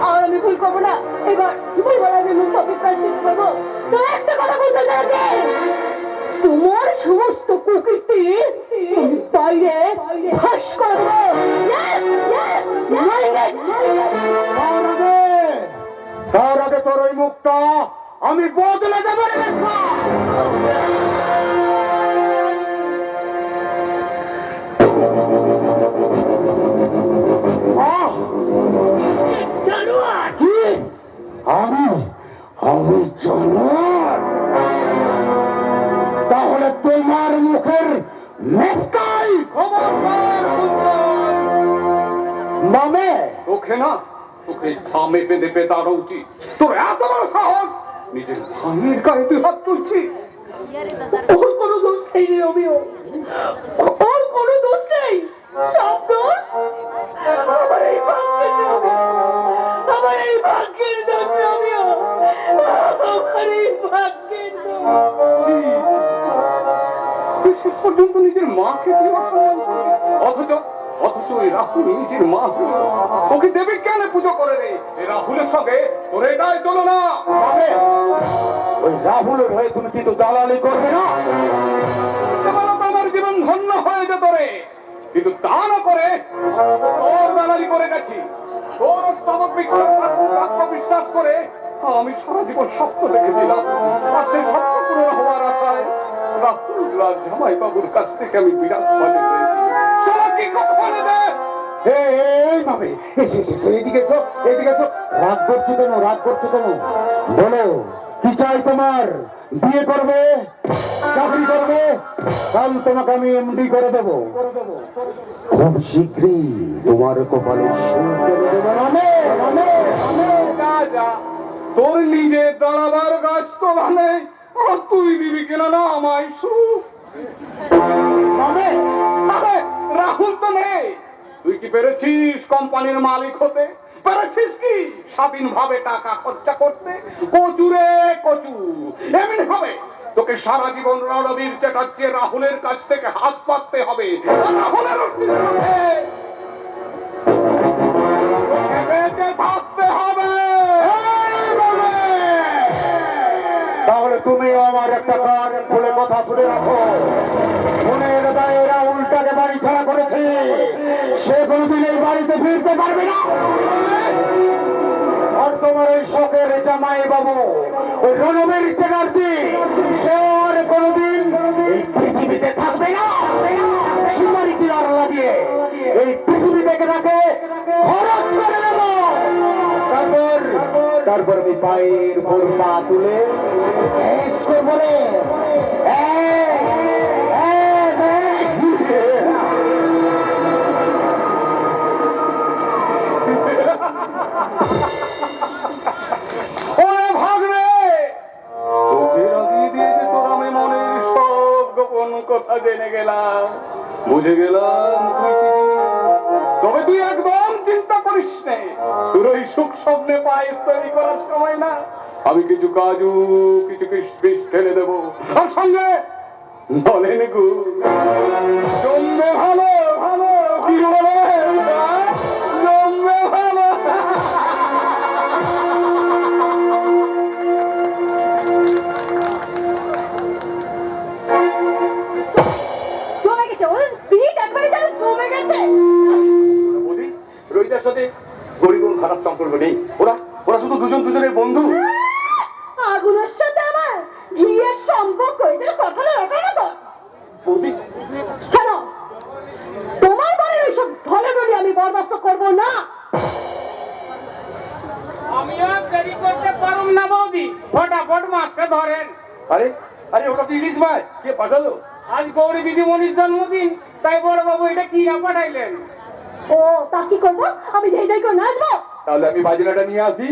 আর আমি ভুল করবো না। এবার আমি মুখ প্রায়শ্চিত্ত করবো। তবে একটা কথা বলতে চাইছি, তোমার সমস্ত কুকীর্তি আমি বাইরে ফাঁস করে দেবো। তার আগে তোর ওই মুখটা আমি বদলে দেবো রে বাচ্চা। জানোয়ার, কি? আমি জানোয়ার? তাহলে তোমার মুখের মুখটাই খবরদার। মামে তোকে না, তোকে থামে বেঁধে পেটানো উচিত। তোর এত বড় সাহস, নিজের ভাইয়ের গায়ে তুই হাত তুলছিস। ওর কোনো দোষ নেই রে অমিও, ওর কোনো দোষ নেই। সব দোষ আমার এই ভাগ্যের দোষ। আমার এই ভাগ্যের দোষ অমিও, আমার এই ভাগ্যের দোষ। তুই শেষ পর্যন্ত নিজের মাকে তুই অসম্মান করলি। অথচ এই রাহুল নিজের মা হলো। ওকে দেবে কেন পুজো করে রে? এই রাহুলের সঙ্গে তোর এটাই চলো না। মামে, ওই রাহুলের হয়ে তুমি কিন্তু দালালি করবে না। এবার তো আমার জীবন ধন্য হয়ে যেত রে, কিন্তু তা না করে তোর দালালি করে গেছি। তোর স্তবক বিশ্বাস করে আমি সারা জীবন স্বপ্ন দেখেছিলাম, আর সেই স্বপ্ন পূরণ হওয়ার আশায় রাহুল আর জামাই বাবুর কাছ থেকে আমি বিরাট বাজে হয়েছি। সারা কি কথা দে। এই মামে, এদিকে এসো। রাগ করছো কেন? বলো কি চাই তোমার? বিয়ে করবে, চাকরি করবে? কাল তোমাকে আমি এমডি করে দেবো। খুব শীঘ্রই তোমার কপালে সুখ করে দেবো। যা, তোর নিজের দাঁড়াবার গাছ তো ভালো, আর তুই দিবি কিনা না আমায় সুখ? মামে, রাহুল তো নেই। তুই কি পেরেছিস কোম্পানির মালিক হতে? পেরেছিস কি স্বাধীনভাবে টাকা খরচা করতে? কচুরে কচু এমনি হবে তোকে সারা জীবন রণবীর চ্যাটার্জি রাহুলের কাছ থেকে হাত পাততে হবে। রাহুলের তোকে বেঁচে থাকতে হবে। তাহলে তুমি আমার একটা কান খুলে কথা শুনে রাখো। মনের দায়েরা উল্টাকে বাড়ি ছাড়া করেছে, সে কোনোদিন এই বাড়িতে ফিরতে পারবে না। আর তোমার ওই শখের জামাই বাবু ওই রণবীর চ্যাটার্জি, সে আর কোনোদিন এই পৃথিবীতে থাকবে না। সুপারি কিনার লাগিয়ে এই পৃথিবী থেকে তাকে খরচ করে দেব। তারপর আমি পায়ের উপর পা তুলে বলে ওরে ভাগরে, তোকে রাগিয়ে দিয়ে যে তোর আমি মনের সব গোপন কথা জেনে গেলাম, বুঝে গেলাম তুই কি জিনিস। তবে তুই একদম চিন্তা করিস নে, তোর ওই সুখ স্বপ্নে পায়েস তৈরি করার সময় না আমি কিছু কাজু কিছু কিশমিশ ঢেলে দেবো, আর সঙ্গে নলেন গুড়। জমবে ভালো ভালো, কি বলে জমবে ভালো। জমে গেছে, ওর পিঠ একবারে যেন জমে গেছে। বৌদি, রোহিতের সাথে গরিব কোন খারাপ সম্পর্ক নেই, ওরা ওরা শুধু দুজন দুজনের বন্ধু। আগুনের সাথে আমার ঘিয়ের সম্পর্ক, এদের কখনো রাখা না তো। বৌদি, কেন তোমার বাড়ির এইসব ঢলাঢলি আমি বরদাস্ত করব না। আমিও দেরি করতে পারুম না বৌদি, ফটাফট মাছটা ধরেন। আরে আরে ওটা তো ইলিশ মাছ, কে পাঠালো? আজ গৌরী দিদিমণির জন্মদিন, তাই বড় বাবু এটা কি না পাঠাইলেন। ও তা কি করবো, আমি ধেই ধেই করে নাচবো। তাহলে আমি বাজনাটা নিয়ে আসি।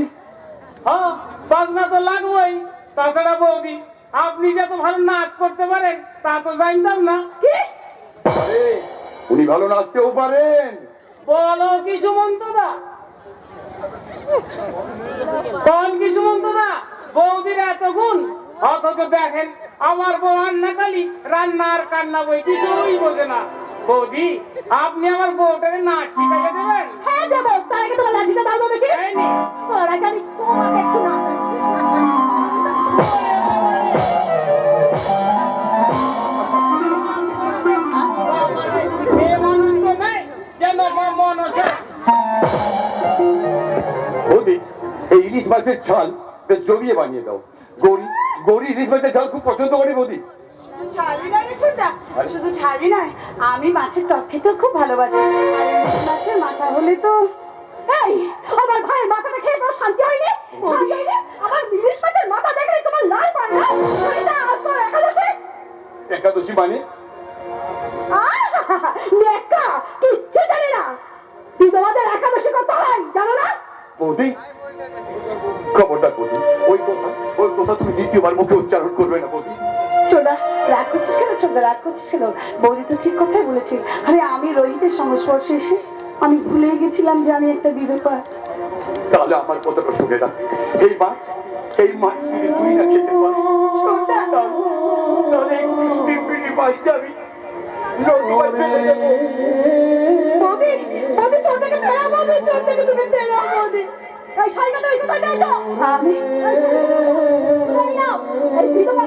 হ্যাঁ, বাজনা তো লাগবেই। তাছাড়া বৌদি, আপনি যে এত ভালো নাচ করতে পারেন তা তো জানতাম না। কি আরে উনি ভালো নাচতেও পারেন। বলো কি সুমন্তদা, কোন কি সুমন্তদা, বৌদির এত গুণ, অথচ দেখেন আমার বউ রান্নাকালী রান্নার কান্না বই কিছুই বোঝে না। বৌদি, আপনি আমার বউটাকে নাচ শিখাইয়ে দেবেন? হ্যাঁ দেবো, তার আগে তোমার লাঠিটা দাও তো দেখি। এই নে। তোর আগে আমি তোমাকে একটু নাচাই। মেয়ে মানুষ তো নেই যেন মনসা। বৌদি, এই ইলিশ মাছের ঝাল বেশ জমিয়ে বানিয়ে দাও। গৌরী গৌরী ইলিশ মাছের ঝাল খুব পছন্দ করে বৌদি। ঝালি নয় রে ছোটটা, শুধু ঝালি নয়, আমি মাছের টক খেতে খুব ভালোবাসি। আর ইলিশ মাছের মাথা হলে তো এই আমার ভাইয়ের মাথাটা খেয়ে তোর শান্তি হয়নি? শান্তি হয়নি? আমার ইলিশ মাছের মাথা দেখলে তোমার লাল পায় না? এটা আর তোর একাদশী? একাদশী মানে? নেকা কিচ্ছু জানে না। তুই তোমাদের একাদশী কত হয় জানো না? বৌদি, খবরটা বৌদি, ওই কথা তুমি দ্বিতীয়বার মুখে উচ্চারণ করবে না বৌদি। চোদা রাগ করছিস কেন? চোদা রাগ করছিস কেন? বৌদি তো ঠিক কথাই বলেছে। আরে আমি রোহিতের সংস্পর্শে এসে আমি ভুলে গেছিলাম যে আমি একটা বিধবা। তাহলে আমার কথাটা শুনে না, এই মাছ যদি তুই না খেতে পারিস, ছোটটা তাহলে এই মিষ্টি পিঠি মাছটা আমি নদীমায় ফেলে দেবো। বৌদি, বৌদি ছোটটাকে ফেরাও, বৌদি ছোটটাকে তুমি ফেরাও বৌদি। এই শাড়িটা ওই কোথায় পেয়েছো? আমি এই নাও, এই বিধবা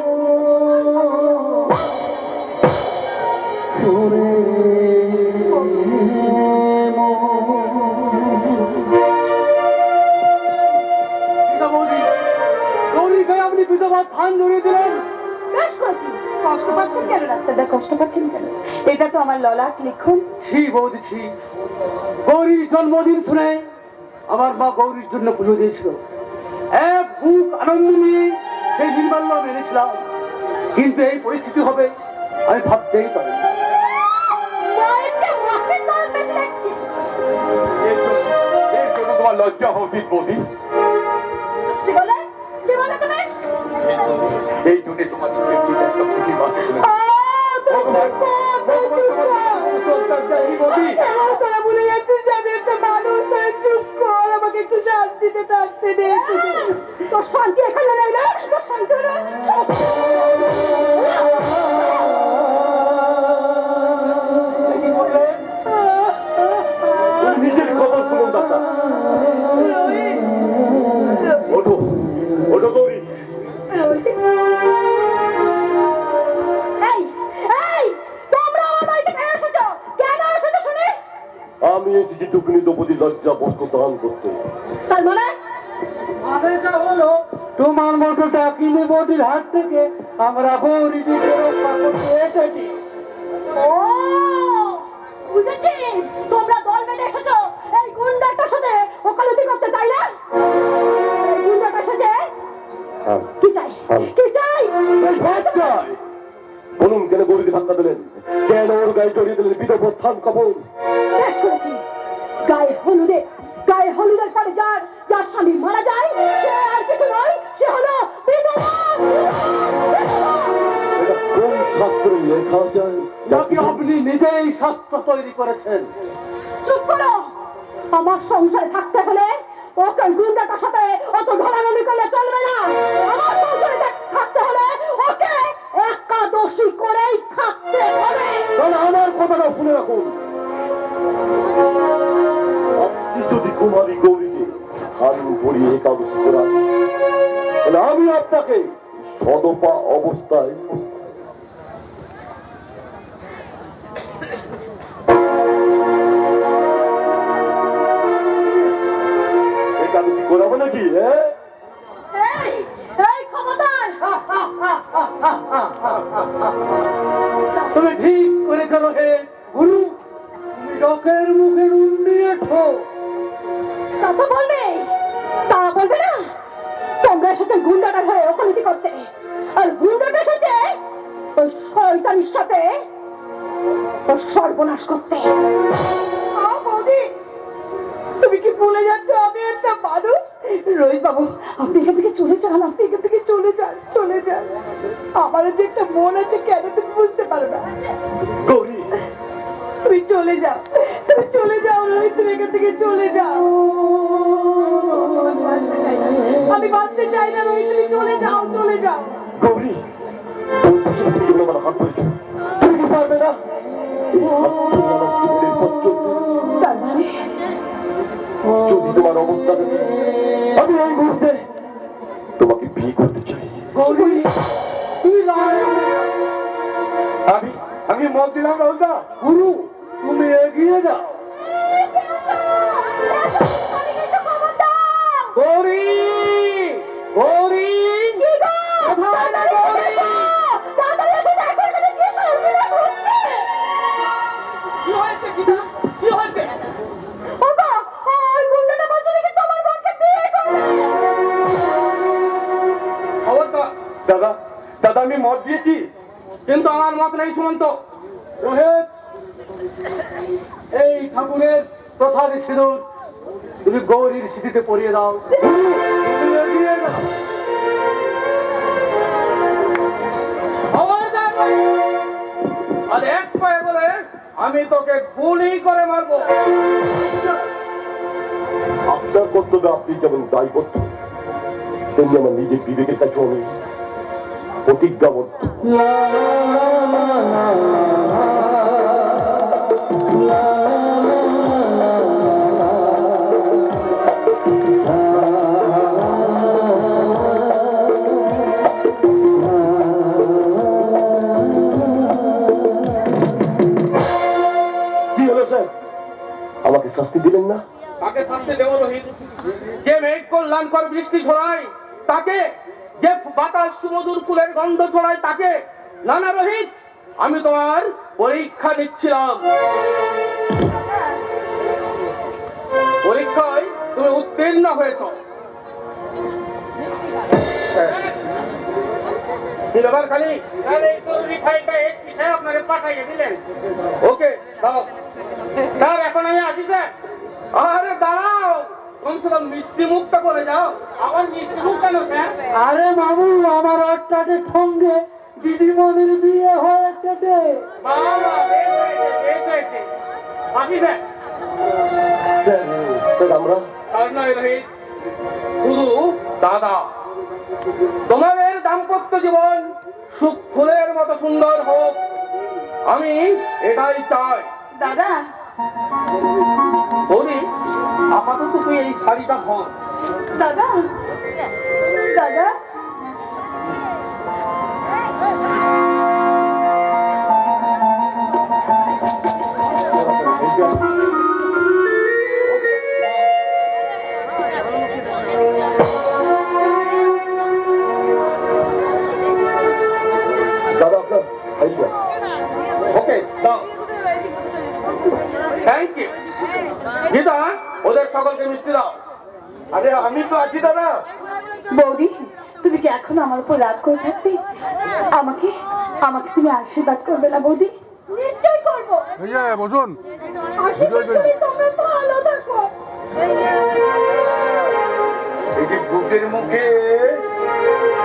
গৌরীকে আপনি বিধবা থান ধরিয়ে দিলেন। বেশ করেছি। কষ্ট পাচ্ছেন কেন ডাক্তারদা, কষ্ট পাচ্ছেন কেন? এটা তো আমার ললাট লিখন। ছি বৌদি ছি, গৌরীর জন্মদিন শুনে আমার মা গৌরীর জন্য পুজো দিয়েছিল। এক বুক আনন্দ নিয়ে সেই নির্মাল্য মেনেছিলাম, কিন্তু এই পরিস্থিতি হবে আমি ভাবতেই পারিনি। মায়ের চেয়ে মাছের দরদ বেশি লাগছে। এর জন্য তোমার লজ্জা হওয়া উচিত বৌদি। কি বলে? কি বলে তুমি? এই জন্য তোমার স্ত্রীর জন্য একটা পুঁটি মাছ তুলে তুই চুপ কর, তুই চুপ কর। এবার তোরা ভুলে যাচ্ছিস যে আমি একটা মানুষ। তুই চুপ কর, আমাকে একটু শান্তিতে থাকতে দে। তোর শান্তি এখানে নেই না? তোর শান্তি হলো এসেছি দুঃখিনী দ্রৌপদী লজ্জা বস্ত্র দান করতে। তার মানে আরেকটা হলো তোমার মতো ডাকিনী বদির হাত থেকে আমরা গৌরীকে রক্ষা করতে এসেছি। ও বুঝেছি, তোমরা দল বেঁধে এসেছো এই গুন্ডাটার সাথে ওকালতি করতে, তাই না? এই গুন্ডাটার সাথে কি চাই? কি চাই? চাই বলুন, কেন গৌরীকে ধাক্কা দিলেন? কেন ওর গায়ে জড়িয়ে দিলেন বিধব থান কাপড়? বেশ করেছি। গায়ে হলুদের পরে যার স্বামী মারা যায় সে আর কিছু নয়, সে হলো বিধবা। এটা কোন শাস্ত্রে লেখা যায়? নাকি আপনি নিজেই শাস্ত্র তৈরি করেছেন? চুপ করো। আমার সংসারে থাকতে হলে ওকে গুন্ডাটার সাথে অত ঢলাঢলি করলে চলবে না। আমার সংসারে থাকতে হলে ওকে একাদশী করেই থাকতে হবে। তাহলে আমার কথাটা শুনে রাখুন। আপনি যদি কুমারী গৌরীকে স্থান পরিয়ে একাদশী করান, তাহলে আমি আপনাকে সদপা অবস্থায় একাদশী করাবো নাকি? হ্যাঁ, এই খবরদার। তুমি ঠিক করেছ হে গুরু, তুমি লোকের মুখে নুন দিয়েছো। তা তো বলবে, তা বলবে না? তোমরা এসেছে গুন্ডাটার হয়ে ওকালতি করতে, আর গুন্ডাটা এসেছে ওই শয়তানির সাথে ওর সর্বনাশ করতে। বৌদি, তুমি কি ভুলে যাচ্ছ আমি একটা মানুষ? রোহিত বাবু, আপনি এখান থেকে চলে যান, আপনি এখান থেকে চলে যান, চলে যান। আমার যে একটা মন আছে, কেন তুমি বুঝতে পারো না? গৌরী তুমি চলে যাও, তুমি চলে যাও রোহিত, তুমি এখান থেকে চলে যাও। আমি বাঁচতে চাই না রোহিত, তুমি চলে যাও, চলে যাও। গৌরী, তুমি আমার হাত ধরেছো, তুমি কি পারবে না? এই হাত ধরে আমার জীবনের পথ চলতে। তার মানে যদি তোমার অবস্থা দেখে, আমি এই মুহূর্তে তোমাকে বিয়ে করতে চাই। গৌরী, তুই রায়। আমি মত দিলাম রাজা। গুরু, তুমি এগিয়ে যাও। গৌরী, গৌরী, কোথায় না গৌরী? কি হয়েছে গীতা? কি হয়েছে? খবরদার। দাদা দাদা আমি মত দিয়েছি, কিন্তু আমার মত নেই সুমন্ত। রোহিত, এই ঠাকুরের প্রসাদী সিঁদুর তুমি গৌরীর স্মৃতিতে পরিয়ে দাও। তুমি এগিয়ে যাও। খবরদার নয়। আর এক পায়ে করে আমি তোকে গুলি করে মারবো। আপনার কর্তব্য আপনি যেমন দায়বদ্ধ, তেমনি আমার নিজের বিবেকের কাছে আমি প্রতিজ্ঞাবদ্ধ। কি হলো স্যার, আমাকে শাস্তি দিলেন না? তাকে শাস্তি দেবো রোহিত। যে মেঘ কল্যাণকর বৃষ্টি ছড়ায় তাকে, যে বাতাস সুমধুর ফুলের গন্ধ ছড়ায় তাকে। না না রোহিত, আমি তোমার পরীক্ষা নিচ্ছিলাম। পরীক্ষায় তুমি উত্তীর্ণ হয়েছ। কি ব্যাপার খালি? ওকে দাও স্যার, এখন আমি আসি স্যার। আরে দাঁড়াও, কমসে কম মিষ্টি মুখটা করে যাও। আবার মিষ্টি মুখ কেন স্যার? আরে মামু, আমার অট্টাটের সঙ্গে দিদিমণির বিয়ে হয়েছে রে। বাবা, বেশ হয়েছে। আসি স্যার। স্যার, স্যার আমরা স্যার নয় রোহিত, শুধু দাদা। তোমাদের দাম্পত্য জীবন সুখ ফুলের মতো সুন্দর হোক, আমি এটাই চাই। দাদা, বলি আপাতত তুই এই শাড়িটা ধর। দাদা, দাদা, থ্যাংক ইউ। ওকে দাও, থ্যাংক ইউ। গীতা, ওদের সকলকে মিষ্টি দাও। আরে আমি তো আছি দাদা। বৌদি, তুমি কি এখনো আমার উপর রাগ করে থাকবে? আমাকে আমাকে তুমি আশীর্বাদ করবে না বৌদি? নিশ্চয় করবো। বসুন। আশীর্বাদ করি তোমরা ভালো থাকো। এই যে বুকের মুখে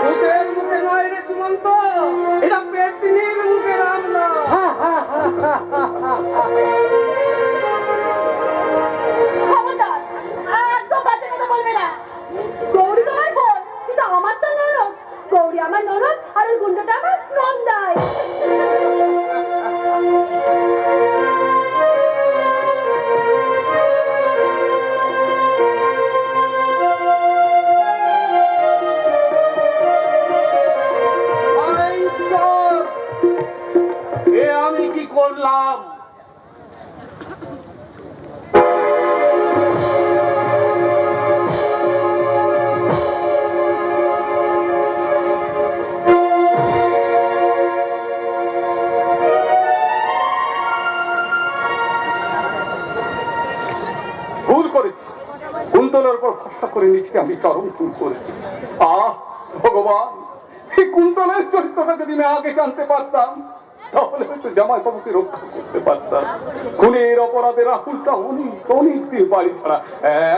ভূতের মুখে নয় রে সুমন্ত, এটা পেতনির মুখে রাম না। খবরদার, একদম বাজে কথা বলবে না। গৌরী তোমার বোন, কিন্তু আমার তো ননদ। গৌরী আমার ননদ, আর ওই গুন্ডাটা আমার নন্দাই। হায় ঈশ্বর, এ আমি কি করলাম? ভুল করেছি, কুন্তলের উপর ভরসা করে নিজেকে আমি চরম ভুল করেছি। আহ ভগবান, এই কুন্তলের চরিত্রটা যদি আমি আগে জানতে পারতাম, তাহলে হয়তো জামাই বাবুকে রক্ষা করতে পারতাম। খুনের অপরাধে রাহুলটা অনেক অনেক দিন বাড়ি ছাড়া,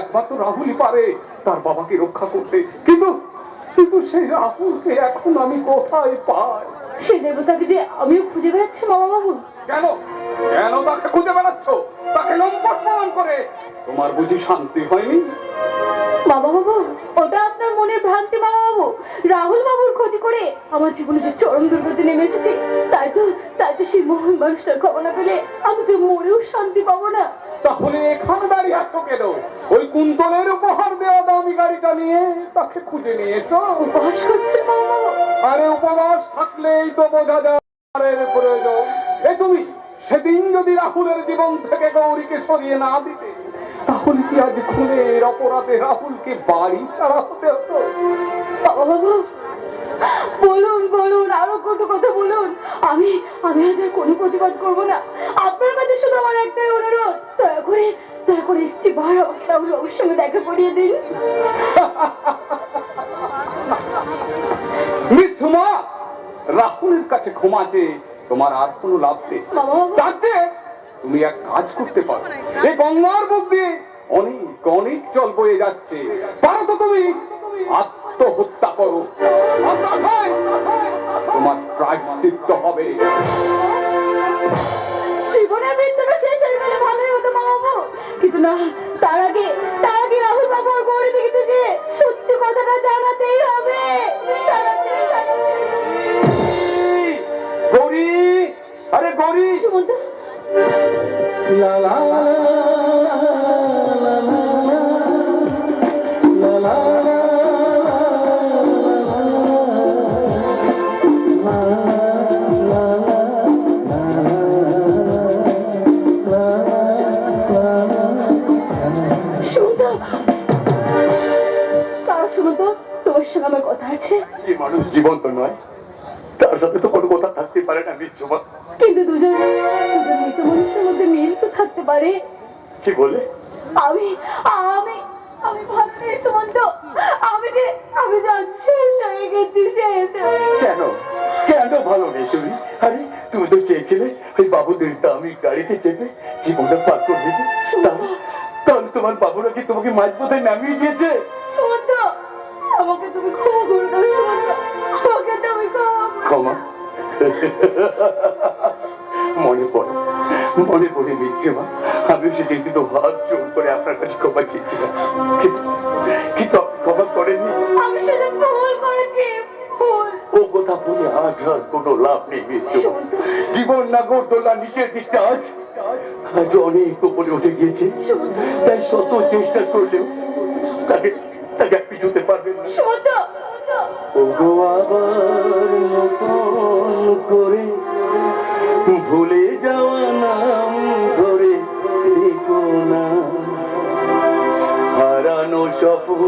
একমাত্র রাহুলই পারে তার বাবাকে রক্ষা করতে। কিন্তু কিন্তু সেই রাহুলকে এখন আমি কোথায় পাই? সে দেবতাকে যে আমিও খুঁজে বেড়াচ্ছি মামা বাবু। কেন কেন তাকে খুঁজে বেড়াচ্ছ? তাকে লম্পট প্রমাণ করে তোমার বুঝি শান্তি হয়নি? বাবা বাবু, ওটা আপনার মনের ভ্রান্তি মামা বাবু। রাহুল বাবুর ক্ষতি করে আমার জীবনে যে চরম দুর্গতি নেমে এসেছে, তাই তো সেই মহান মানুষটার খবর না পেলে আমি যে মরেও শান্তি পাবো না। তাহলে এখানে দাঁড়িয়ে আছো কেন? ওই কুন্তলের উপহার দেওয়া দামি গাড়িটা নিয়ে তাকে খুঁজে নিয়ে এসো। উপহাস করছে মামা বাবু। আরে উপবাস থাকলেই তো বোঝা যায় এর প্রয়োজন। তুমি সেদিন যদি রাহুলের জীবন থেকে গৌরীকে সরিয়ে না দিতে, তাহলে কি আজ খুনের অপরাধে রাহুলকে বাড়ি ছাড়া হতে হতো? বাবা বাবু, বলুন বলুন, আরো কত কথা বলুন। আমি আজ আর কোনো প্রতিবাদ করবো না। আপনার কাছে শুধু আমার একটাই অনুরোধ, দয়া করে একটি বার আমাকে রাহুল বাবুর সঙ্গে দেখা করিয়ে দিন। মিস সুমা, রাহুলের কাছে ক্ষমা চেয়ে তোমার আর কোনো লাভ নেই। বাবা বাবু, তাতে তুমি এক কাজ করতে পারো। এই গঙ্গার বুক দিয়ে অনেক অনেক জল বয়ে যাচ্ছে, পারো তো তুমি আত্মহত্যা করো। অন্যথায় তোমার প্রায়শ্চিত্ত হবে। জীবনের মৃত্যুটা শেষ হয়ে গেলে ভালোই হতো মামা বাবু, কিন্তু না, তার আগে রাহুল বাবু আর গৌরী দিকে যে সত্যি কথাটা জানাতেই হবে। গৌরী, আরে গৌরী, সুমন্ত, সুমন্ত, তোমার সঙ্গে আমার কথা আছে। যে মানুষ জীবন্ত নয় তার সাথে তো কোনো কথা থাকতে পারে না বিশ্বমা। কিন্তু দুজন মৃত মানুষের মধ্যে মিল তো থাকতে পারে। কি বলে? আমি আমি আমি ভাবছি সুমন্ত, আমি যে আজ শেষ হয়ে গেছি, শেষ হয়ে গেছি। কেন কেন ভালো নেই তুমি? আরে তুমি তো চেয়েছিলে ওই বাবুদের দামি গাড়িতে চেপে জীবনটা পার করে দিতে। তাহলে তোমার বাবুরা কি তোমাকে মাঝপথে নামিয়ে দিয়েছে? সুমন্ত, আমাকে তুমি ক্ষমা করে দাও সুমন্ত, আমাকে তুমি ক্ষমা? মনে পড়ে মিশ্রিমা, আমি সেদিন কিন্তু হাত জোর করে আপনার কাছে ক্ষমা চেয়েছিলাম, কিন্তু আপনি ক্ষমা করেননি। আমি সেটা ভুল করেছি, ভুল। ও কথা বলে আজ আর কোনো লাভ নেই মিশ্রিমা। জীবন নাগরদোলা নিচের দিকটা আজ অনেক উপরে উঠে গিয়েছে, তাই শত চেষ্টা করলেও তাকে পিছুতে পারবে না। সুমন্ত, ওগো আবার নতুন করে ভুলে যাওয়া নাম ধরে দেখো না, হারানো স্বপ্ন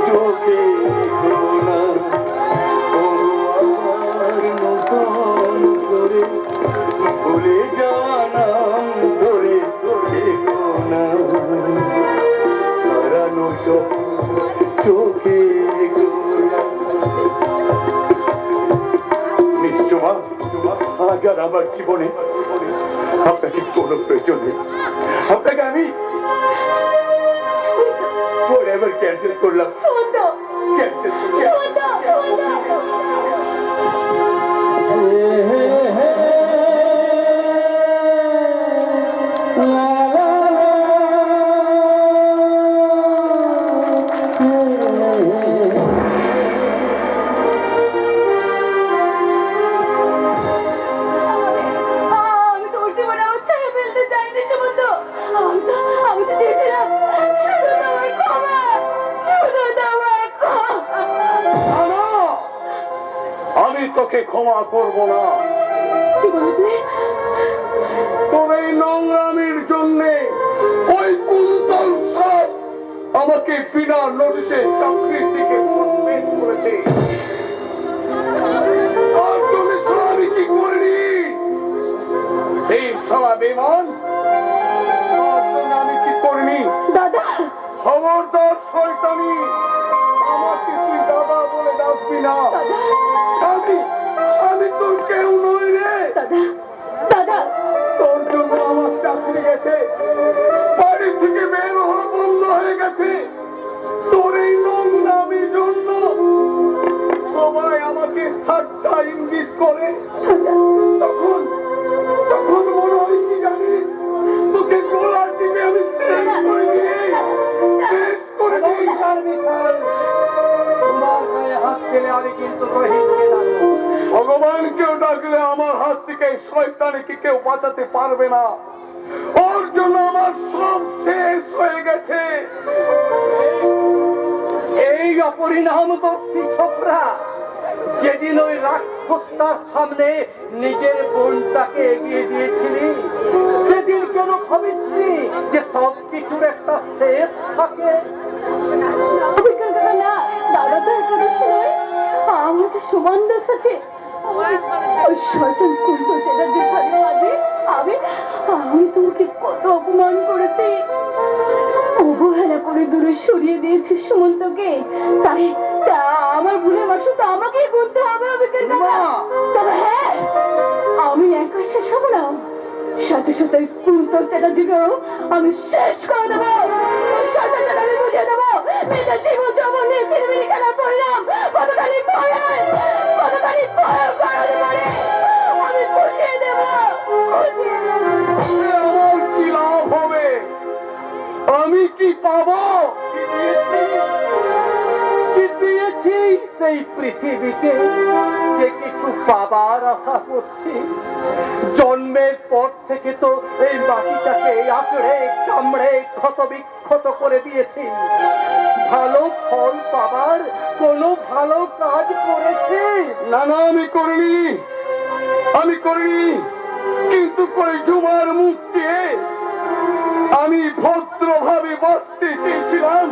চোখে দেখো না। ওগো আবার নতুন করে আর আমার জীবনে আপনাকে কোনো প্রয়োজন নেই। আপনাকে আমি forever cancel করলাম। সুমন্ত Cancel করলাম। সুমন্ত সুমন্ত আমি তোর জীবনে আমার ছেড়ে ফেলতে চাইনি সুমন্ত। আমি তো চেয়েছিলাম শুধু তোমার ক্ষমা, শুধু তোমার ক্ষমা। না, আমি তোকে ক্ষমা করব না। কি বলি তুই? তোর এই নোংরামির জন্যে ওই কুন্তল সাপ আমাকে বিনা নোটিশে চাকরির দিকে সাসপেন্ড করেছে। আর তুমি সালা আমি কি করিনি? সেই সালা বেমান, তার জন্য আমি কি করিনি? দাদা খবরদার শয়তানি, আমাকে তুই দাদা বলে ডাকবি না। দাদা আমি তোর কেউ নই রে। দাদা দাদা তোর জন্য আমার চাকরি গেছে, বাড়ি থেকে বের হওয়া বন্ধ হয়ে গেছে। তোর এই নোংরামির জন্য সবাই আমাকে ঠাট্টা ইঙ্গিত করে। তখন তখন মনে হয় কি জানিস, তোকে গোলার দিকে আমি শেষ করে দিই, শেষ করে দিই। তোমার গায়ে হাত দিলে আমি কিন্তু রহিমকে ডাকবো। ভগবানকেও ডাকলে আমার হাত থেকে এই শয়তানিকে কেউ বাঁচাতে পারবে না। ওর জন্য আমার সব শেষ হয়ে গেছে। এই অপরিণাম দর্শী ছোকরা যেদিন ওই রাক্ষসটার সামনে নিজের বোনটাকে এগিয়ে দিয়েছিলি, সেদিন কেন ভাবিসনি যে সব কিছুর একটা শেষ থাকে? অভিজ্ঞতা না দাদা তো এখানে নয়, আমার যে সমান দোষ আছে। ওই শয়তান কুন্ত চ্যাটার্জি খালি আগে আমি তোমাকে কত অপমান করেছি, অবহেলা করে দূরে সরিয়ে দিয়েছি সুমন্তকে। তাই আমার ভুলের মাসে তো আমাকেই গুনতে হবে অভিজ্ঞতা। তবে হ্যাঁ, আমি একা শেষ হবো না, সাথে সাথে ওই কুন্ত চ্যাটার্জিকেও আমি শেষ করে দেবো। ওই শয়তানটাকে আমি বুঝিয়ে দেবো মেয়েদের জীবন যৌবন নিয়ে ছিনিমিনি খেলার পরিণাম কতখানি ভয়াল, কতখানি ভয়ঙ্কর হতে পারে। আমি বুঝিয়ে দেবো, বুঝিয়ে দেবো। এ আমার কি লাভ হবে? আমি কি পাবো? কি দিয়েছি সেই পৃথিবীতে যে কিছু পাবার আশা করছি? জন্মের পর থেকে তো এই মাটিটাকে আঁচড়ে কামড়ে ক্ষত বিক্ষত করে দিয়েছি। ভালো ফল পাবার কোনো ভালো কাজ করেছি? না না, আমি করিনি, আমি করিনি। কিন্তু কই ঝুমার মুখ চেয়ে আমি ভদ্রভাবে বাঁচতে চেয়েছিলাম।